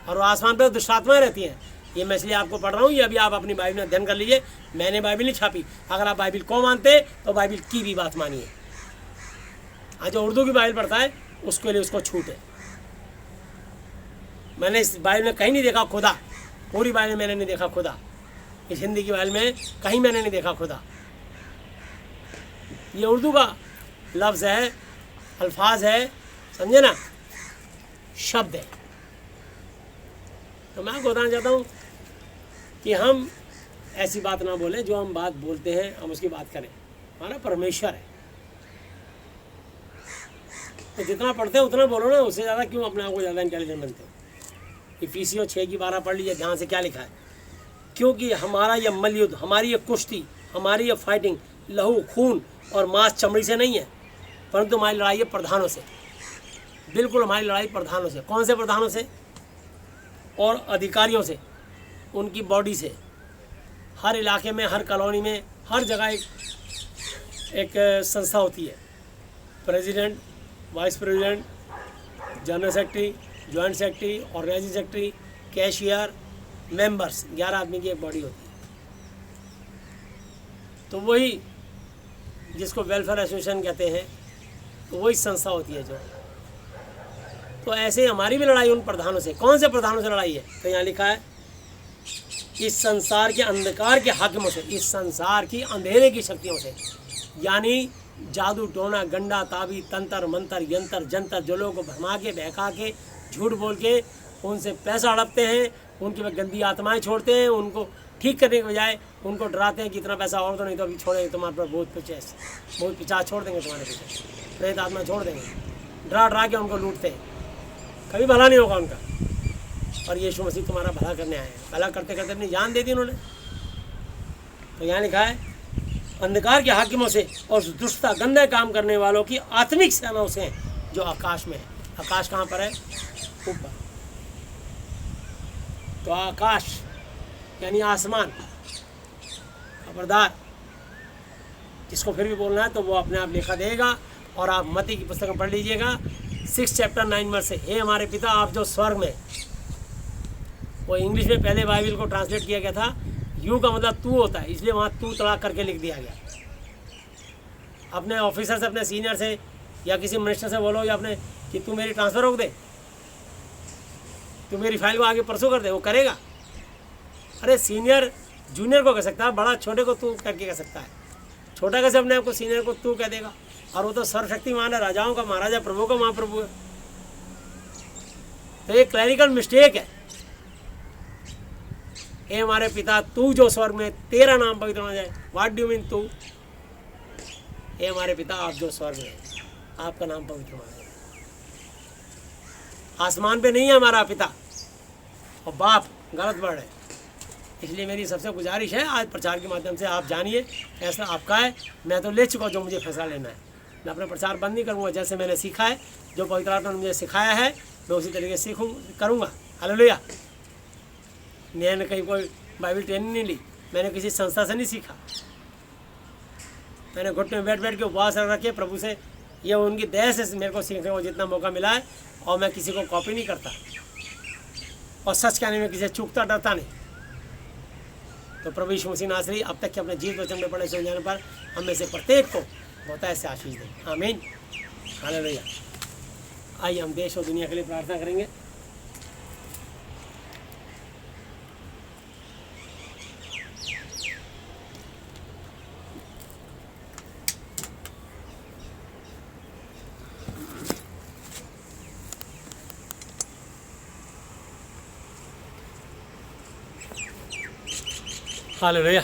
और वो आसमान पे दुष्ट आत्माएं रहती हैं। ये मैं इसलिए आपको पढ़ रहा हूँ, ये अभी आप अपनी बाइबल में अध्ययन कर लीजिए। मैंने बाइबल नहीं छापी। अगर आप बाइबल को मानते तो बाइबल की भी बात मानिए। आज जो उर्दू की बाइबल पढ़ता है उसके लिए उसको छूट है। मैंने इस बाइबल में कहीं नहीं देखा खुदा, पूरी बाइबल में मैंने नहीं देखा खुदा। इस हिंदी की बाइबल में कहीं मैंने नहीं देखा खुदा। ये उर्दू का लफ्ज़ है, अल्फाज है, समझे ना, शब्द है। तो मैं आपको बताना चाहता हूँ कि हम ऐसी बात ना बोलें, जो हम बात बोलते हैं हम उसकी बात करें। हमारा परमेश्वर है, तो जितना पढ़ते हैं उतना बोलो ना, उससे ज़्यादा क्यों अपने आप को ज़्यादा इंटेलिजेंट बनते हो। इफिसियों 6:12 पढ़ लीजिए, ध्यान से क्या लिखा है। क्योंकि हमारा यह मल्लयुद्ध, हमारी ये कुश्ती, हमारी ये फाइटिंग लहू खून और मांस चमड़ी से नहीं है, परंतु हमारी लड़ाई है प्रधानों से। बिल्कुल हमारी लड़ाई प्रधानों से। कौन से प्रधानों से? और अधिकारियों से, उनकी बॉडी से। हर इलाके में, हर कॉलोनी में, हर जगह एक संस्था होती है। President, vice president, general secretary, joint secretary, organising secretary, cashier, members, 11 आदमी की एक बॉडी होती है। तो वही जिसको वेलफेयर एसोसिएशन कहते हैं, तो वही संस्था होती है जो। तो ऐसे हमारी भी लड़ाई उन प्रधानों से। कौन से प्रधानों से लड़ाई है? तो यहाँ लिखा है, इस संसार के अंधकार के हाकिमों से, इस संसार की अंधेरे की शक्तियों से, यानी जादू टोना गंडा ताबी तंत्र मंत्र यंत्र जंत्र, जो लोगों को भरमा के बहका के झूठ बोल के उनसे पैसा हड़पते हैं, उनकी गंदी आत्माएं छोड़ते हैं, उनको ठीक करने के बजाय उनको डराते हैं कि इतना पैसा और तो नहीं तो अभी छोड़ेंगे तुम्हारे पर, बहुत पिछाच छोड़ देंगे तुम्हारे पीछे, प्रेत आत्मा छोड़ देंगे। डरा डरा के उनको लूटते हैं, कभी भला नहीं होगा उनका। और यीशु मसीह तुम्हारा भला करने आए हैं। भला करते करते अपनी जान दे दी उन्होंने। तो यहाँ लिखा है, अंधकार के हाकिमों से और दुष्टता गंदे काम करने वालों की आत्मिक सेनाओं से जो आकाश में है। आकाश कहाँ पर है? ऊपर। तो आकाश यानी आसमान, खबरदार, जिसको फिर भी बोलना है तो वो अपने आप लिखा देगा। और आप मत्ती की पुस्तक में पढ़ लीजिएगा, 6 चैप्टर 9 वर्स से, हे हमारे पिता आप जो स्वर्ग में। वो इंग्लिश में पहले बाइबल को ट्रांसलेट किया गया था, यू का मतलब तू होता है, इसलिए वहाँ तू तड़ा करके लिख दिया गया। अपने ऑफिसर से, अपने सीनियर से या किसी मिनिस्टर से बोलो या अपने कि तू मेरी ट्रांसफ़र रोक दे, तू मेरी फाइल को आगे परसों कर दे, वो करेगा? अरे सीनियर जूनियर को कह सकता है, बड़ा छोटे को तू करके कह सकता है। छोटा कैसे अपने आप को सीनियर को तू कह देगा? और वो तो सर्वशक्तिमान है, राजाओं का महाराजा, प्रभु का महाप्रभु है। तो ये क्लैरिकल मिस्टेक है। हे हमारे पिता तू जो स्वर्ग में, तेरा नाम पवित्र होना जाए। व्हाट डू मीन तू? हे हमारे पिता आप जो स्वर्ग में, आपका नाम पवित्र होना जाए। आसमान पे नहीं है हमारा पिता और बाप, गलत वर्ड है। इसलिए मेरी सबसे गुजारिश है, आज प्रचार के माध्यम से आप जानिए, फैसला आपका है। मैं तो ले चुका जो मुझे फैसला लेना है। मैं अपना प्रचार बंद नहीं करूँगा। जैसे मैंने सीखा है, जो पवित्र आत्मा ने मुझे सिखाया है, मैं उसी तरीके से करूँगा। हालेलुया। मैंने कहीं कोई बाइबल ट्रेनिंग नहीं ली, मैंने किसी संस्था से नहीं सीखा। मैंने घुटने में बैठ बैठ के उपवास रख रखे प्रभु से। ये उनकी दया से मेरे को सीखने को जितना मौका मिला है। और मैं किसी को कॉपी नहीं करता, और सच कहने में किसी से चूकता डरता नहीं। तो प्रभु यीशु मसीह नासरी अब तक के अपने जीवित वचन में पढ़े सुन जाने पर हम में से प्रत्येक को बहुत ऐसे आशीष दें। आमीन। हालेलुया। आइए हम देश और दुनिया के लिए प्रार्थना करेंगे। हालेलुया।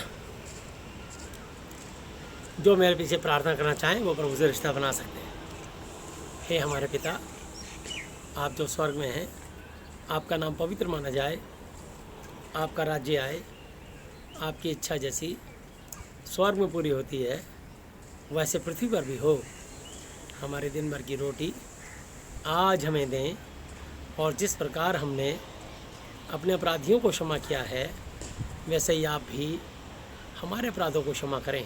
जो मेरे पीछे प्रार्थना करना चाहें वो प्रभु से रिश्ता बना सकते हैं। हे हमारे पिता, आप जो स्वर्ग में हैं, आपका नाम पवित्र माना जाए, आपका राज्य आए, आपकी इच्छा जैसी स्वर्ग में पूरी होती है वैसे पृथ्वी पर भी हो। हमारे दिन भर की रोटी आज हमें दें, और जिस प्रकार हमने अपने अपराधियों को क्षमा किया है वैसे ही आप भी हमारे अपराधों को क्षमा करें,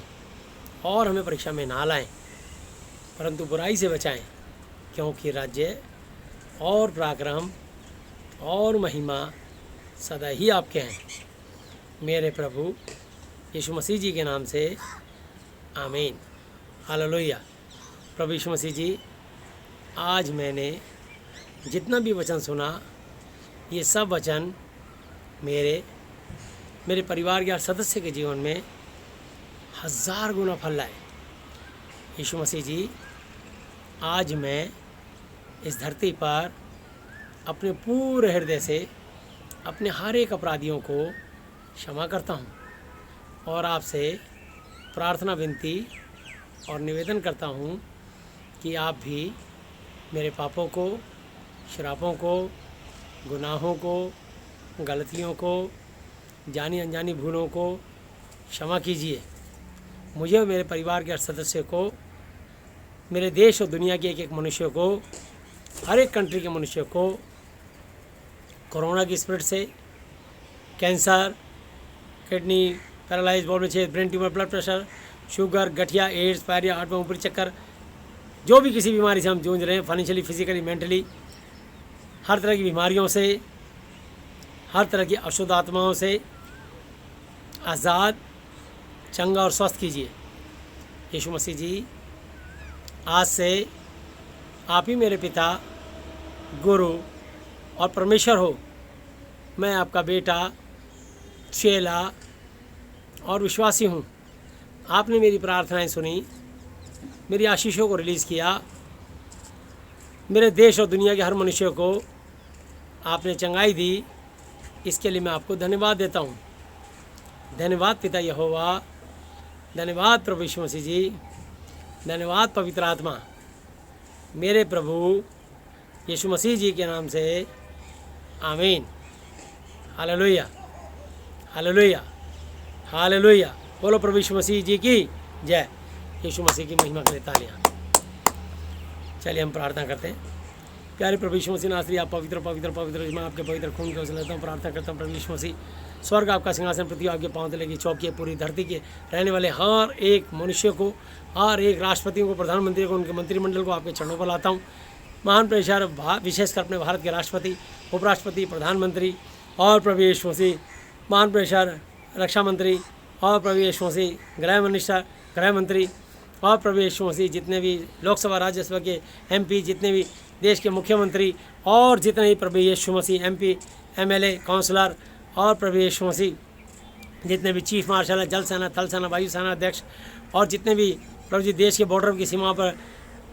और हमें परीक्षा में ना लाएं परंतु बुराई से बचाएं, क्योंकि राज्य और पराक्रम और महिमा सदा ही आपके हैं। मेरे प्रभु यीशु मसीह जी के नाम से आमीन। हालेलुया। प्रभु यीशु मसीह जी, आज मैंने जितना भी वचन सुना, ये सब वचन मेरे परिवार के हर सदस्य के जीवन में 1000 गुना फल लाए। यीशु मसीह जी, आज मैं इस धरती पर अपने पूरे हृदय से अपने हर एक अपराधियों को क्षमा करता हूँ, और आपसे प्रार्थना, विनती और निवेदन करता हूँ कि आप भी मेरे पापों को, श्रापों को, गुनाहों को, गलतियों को, जानी अनजानी भूलों को क्षमा कीजिए। मुझे और मेरे परिवार के हर सदस्य को, मेरे देश और दुनिया के एक एक मनुष्य को, हर एक कंट्री के मनुष्य को कोरोना की स्प्रेड से, कैंसर, किडनी, पैरालाइज, बॉल में छेद, brain tumour, blood pressure, sugar, गठिया, एड्स, पायरिया, हार्ट में ऊपरी चक्कर, जो भी किसी बीमारी से हम जूझ रहे हैं, फाइनेंशियली, फिजिकली, मेंटली, हर तरह की बीमारियों से, हर तरह की अशुद्ध आत्माओं से आज़ाद, चंगा और स्वस्थ कीजिए। यीशु मसीह जी, आज से आप ही मेरे पिता, गुरु और परमेश्वर हो। मैं आपका बेटा, चेला और विश्वासी हूँ। आपने मेरी प्रार्थनाएं सुनी, मेरी आशीषों को रिलीज़ किया, मेरे देश और दुनिया के हर मनुष्य को आपने चंगाई दी। इसके लिए मैं आपको धन्यवाद देता हूँ। धन्यवाद पिता यहोवा, धन्यवाद प्रभु यीशु मसीह जी, धन्यवाद पवित्र आत्मा। मेरे प्रभु यीशु मसीह जी के नाम से आमीन। Hallelujah, hallelujah, hallelujah. बोलो प्रभु यीशु मसीह जी की जय। यीशु मसीह की महिमा के लिए तालियां। चलिए हम प्रार्थना करते हैं। प्यारे प्रभु यीशु मसीह नासरी, आप पवित्र पवित्र पवित्र, मैं आपके पवित्र खून के वजह लेता हूँ, प्रार्थना करता हूँ प्रभु यीशु मसीह, स्वर्ग आपका सिंहासन, पृथ्वी आपके पांव तले की चौकी है। पूरी धरती के रहने वाले हर एक मनुष्य को, हर एक राष्ट्रपति को, प्रधानमंत्री को, उनके मंत्रिमंडल को आपके चरणों पर लाता हूँ। महान प्रेशर, विशेषकर अपने भारत के राष्ट्रपति, उपराष्ट्रपति, प्रधानमंत्री और प्रभु यीशु मसीह, महान प्रेशर, रक्षा मंत्री और प्रभु यीशु मसीह, गृह मंत्री और प्रभु यीशु मसीह, जितने भी लोकसभा राज्यसभा के MP, जितने भी देश के मुख्यमंत्री और जितने भी प्रभु यीशु मसीह MP, MLA, काउंसलर और प्रभु यीशु मसीह, जितने भी चीफ मार्शल है, जल सेना, थल सेना, वायु सेना अध्यक्ष और जितने भी प्रभु जी देश के बॉर्डर की सीमा पर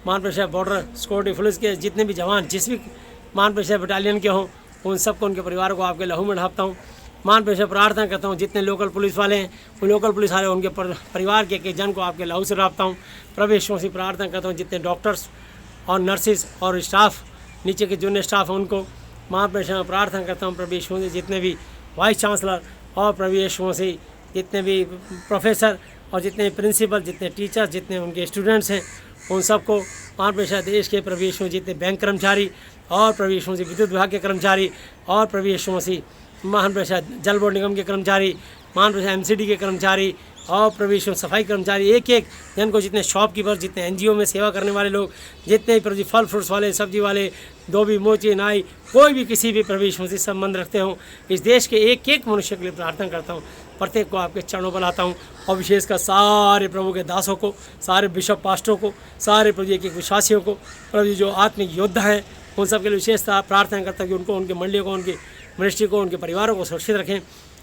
महान प्रेशर, बॉर्डर सिक्योरिटी पुलिस के जितने भी जवान, जिस भी महान प्रेशर बटालियन के हों, उन सबको, उनके परिवार को आपके लहू में ढापता हूँ। महान प्रेशर प्रार्थना करता हूँ, जितने लोकल पुलिस वाले हैं, उन लोकल पुलिस वाले, उनके परिवार के जन को आपके लहू से ढापता हूँ। प्रभु यीशु मसीह प्रार्थना करता हूँ, जितने डॉक्टर्स और नर्सिस और स्टाफ, नीचे के जूनियर स्टाफ हैं, उनको महान प्रेशर में प्रार्थना करता हूँ। प्रभु यीशु मसीह, जितने भी वाइस चांसलर और प्रभु यीशु मसीह, जितने भी प्रोफेसर और जितने प्रिंसिपल, जितने टीचर्स, जितने उनके स्टूडेंट्स हैं, उन सबको महान प्रेशर, देश के प्रभु यीशु, जितने बैंक कर्मचारी और प्रभु यीशु मसीह, विद्युत विभाग के कर्मचारी और प्रभु यीशु मसीह, महान प्रेशर, जल बोर्ड निगम के कर्मचारी, महान प्रेशर, MCD के कर्मचारी और प्रभु यीशु सफाई कर्मचारी, एक एक जन को, जितने शॉपकीपर, जितने NGO में सेवा करने वाले लोग, जितने प्रभु जी फल फ्रूट्स वाले, सब्जी वाले, धोबी, मोची, नाई, कोई भी किसी भी प्रभु यीशु मसीह संबंध रखते हों, इस देश के एक एक मनुष्य के लिए प्रार्थना करता हूँ। प्रत्येक को आपके चरणों पर लाता हूँ, और विशेषकर सारे प्रभु के दासों को, सारे बिशप पास्टरों को, सारे प्रभु एक एक विश्वासियों को, प्रभु जी जो आत्मिक योद्धा हैं, उन सब के लिए विशेषता प्रार्थना करता हूँ कि उनको, उनके मंडलियों को, उनकी मिनिस्ट्री को, उनके परिवारों को सुरक्षित रखें।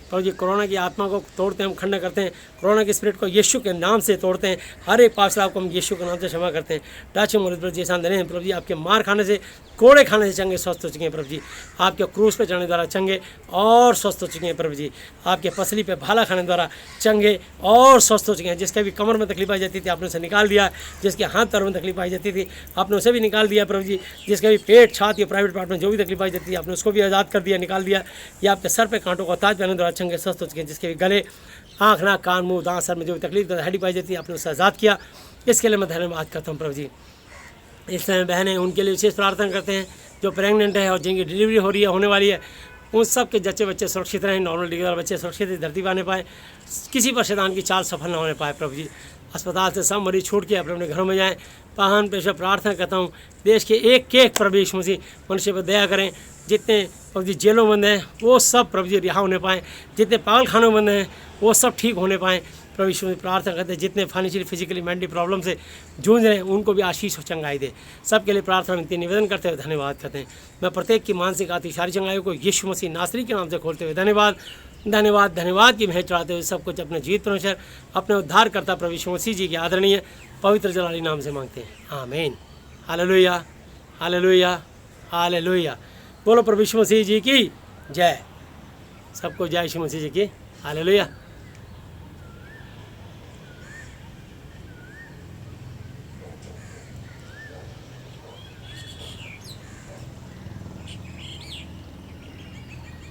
प्रभु जी कोरोना की आत्मा को तोड़ते हैं, हम खंडन करते हैं, कोरोना के स्पिरिट को यीशु के नाम से तोड़ते हैं, हर एक पाप को हम यीशु के नाम से क्षमा करते हैं। टाची मुरीद प्रभु जी एहसान दे रहे हैं, प्रभु जी आपके मार खाने से, कोड़े खाने से चंगे स्वस्थ हो चुके हैं प्रभु जी, आपके क्रूस पे चढ़ने द्वारा चंगे और स्वस्थ हो चुके हैं प्रभु जी, आपके पसली पे भाला खाने द्वारा चंगे और स्वस्थ हो चुके हैं। जिसके भी कमर में तकलीफ आई जाती थी आपने उसे निकाल दिया, जिसके हाथ पैरों में तकलीफ आई जाती थी आपने उसे भी निकाल दिया प्रभु जी, जिसके भी पेट छाती या प्राइवेट पार्ट में जो भी तकलीफ आई जाती थी आपने उसको भी आज़ाद कर दिया, निकाल दिया। या आपके सर पे कांटों का ताज पहनने द्वारा चंगे स्वस्थ हो चुके हैं। जिसके भी गले, आँख, नाक, कान, मुँह, दांत, सर में जो भी तकलीफ हड्डी पाई जाती है आपने उसे आज़ाद किया। इसके लिए मैं धन्यवाद करता हूँ प्रभु जी। इस समय बहनें उनके लिए विशेष प्रार्थना करते हैं जो प्रेग्नेंट है और जिनकी डिलीवरी हो रही है, होने वाली है, उन सब के जच्चे बच्चे सुरक्षित रहें, नॉर्मल डिलीवरी वाले बच्चे सुरक्षित धरती पर आने पाए, किसी पर शैतान की चाल सफल ना होने पाए प्रभु जी। अस्पताल से सब मरीज छूट के अपने अपने घरों में जाएं। पाहन पेशा प्रार्थना करता हूँ देश के एक प्रभु यीशु मसीह मनुष्य पर दया करें। जितने प्रभु जी जेलों बंद हैं वो सब प्रभु जी रिहा होने पाएँ, जितने पागल खानों बंद हैं वो सब ठीक होने पाएँ प्रभु यीशु मसीह। प्रार्थना करते हैं जितने फाइनेंशियली, फिजिकली, मेंटली प्रॉब्लम से जूझ रहे हैं उनको भी आशीष और चंगाई दे। सबके लिए प्रार्थना विनती निवेदन करते हुए धन्यवाद करते हैं। मैं प्रत्येक की मानसिक आती सारी चंगाई को यीशु मसीह नासरी के नाम से खोलते हुए धन्यवाद धन्यवाद धन्यवाद की मेहर चढ़ाते हुए सब कुछ अपने जीवित परमेश्वर, अपने उद्धार करता प्रभु यीशु मसीह जी के आदरणीय पवित्र जलाली नाम से मांगते हैं, आमीन। Hallelujah hallelujah hallelujah. बोलो प्रभु यीशु मसीह जी की जय। सबको जय यीशु मसीह जी की। हालेलुया।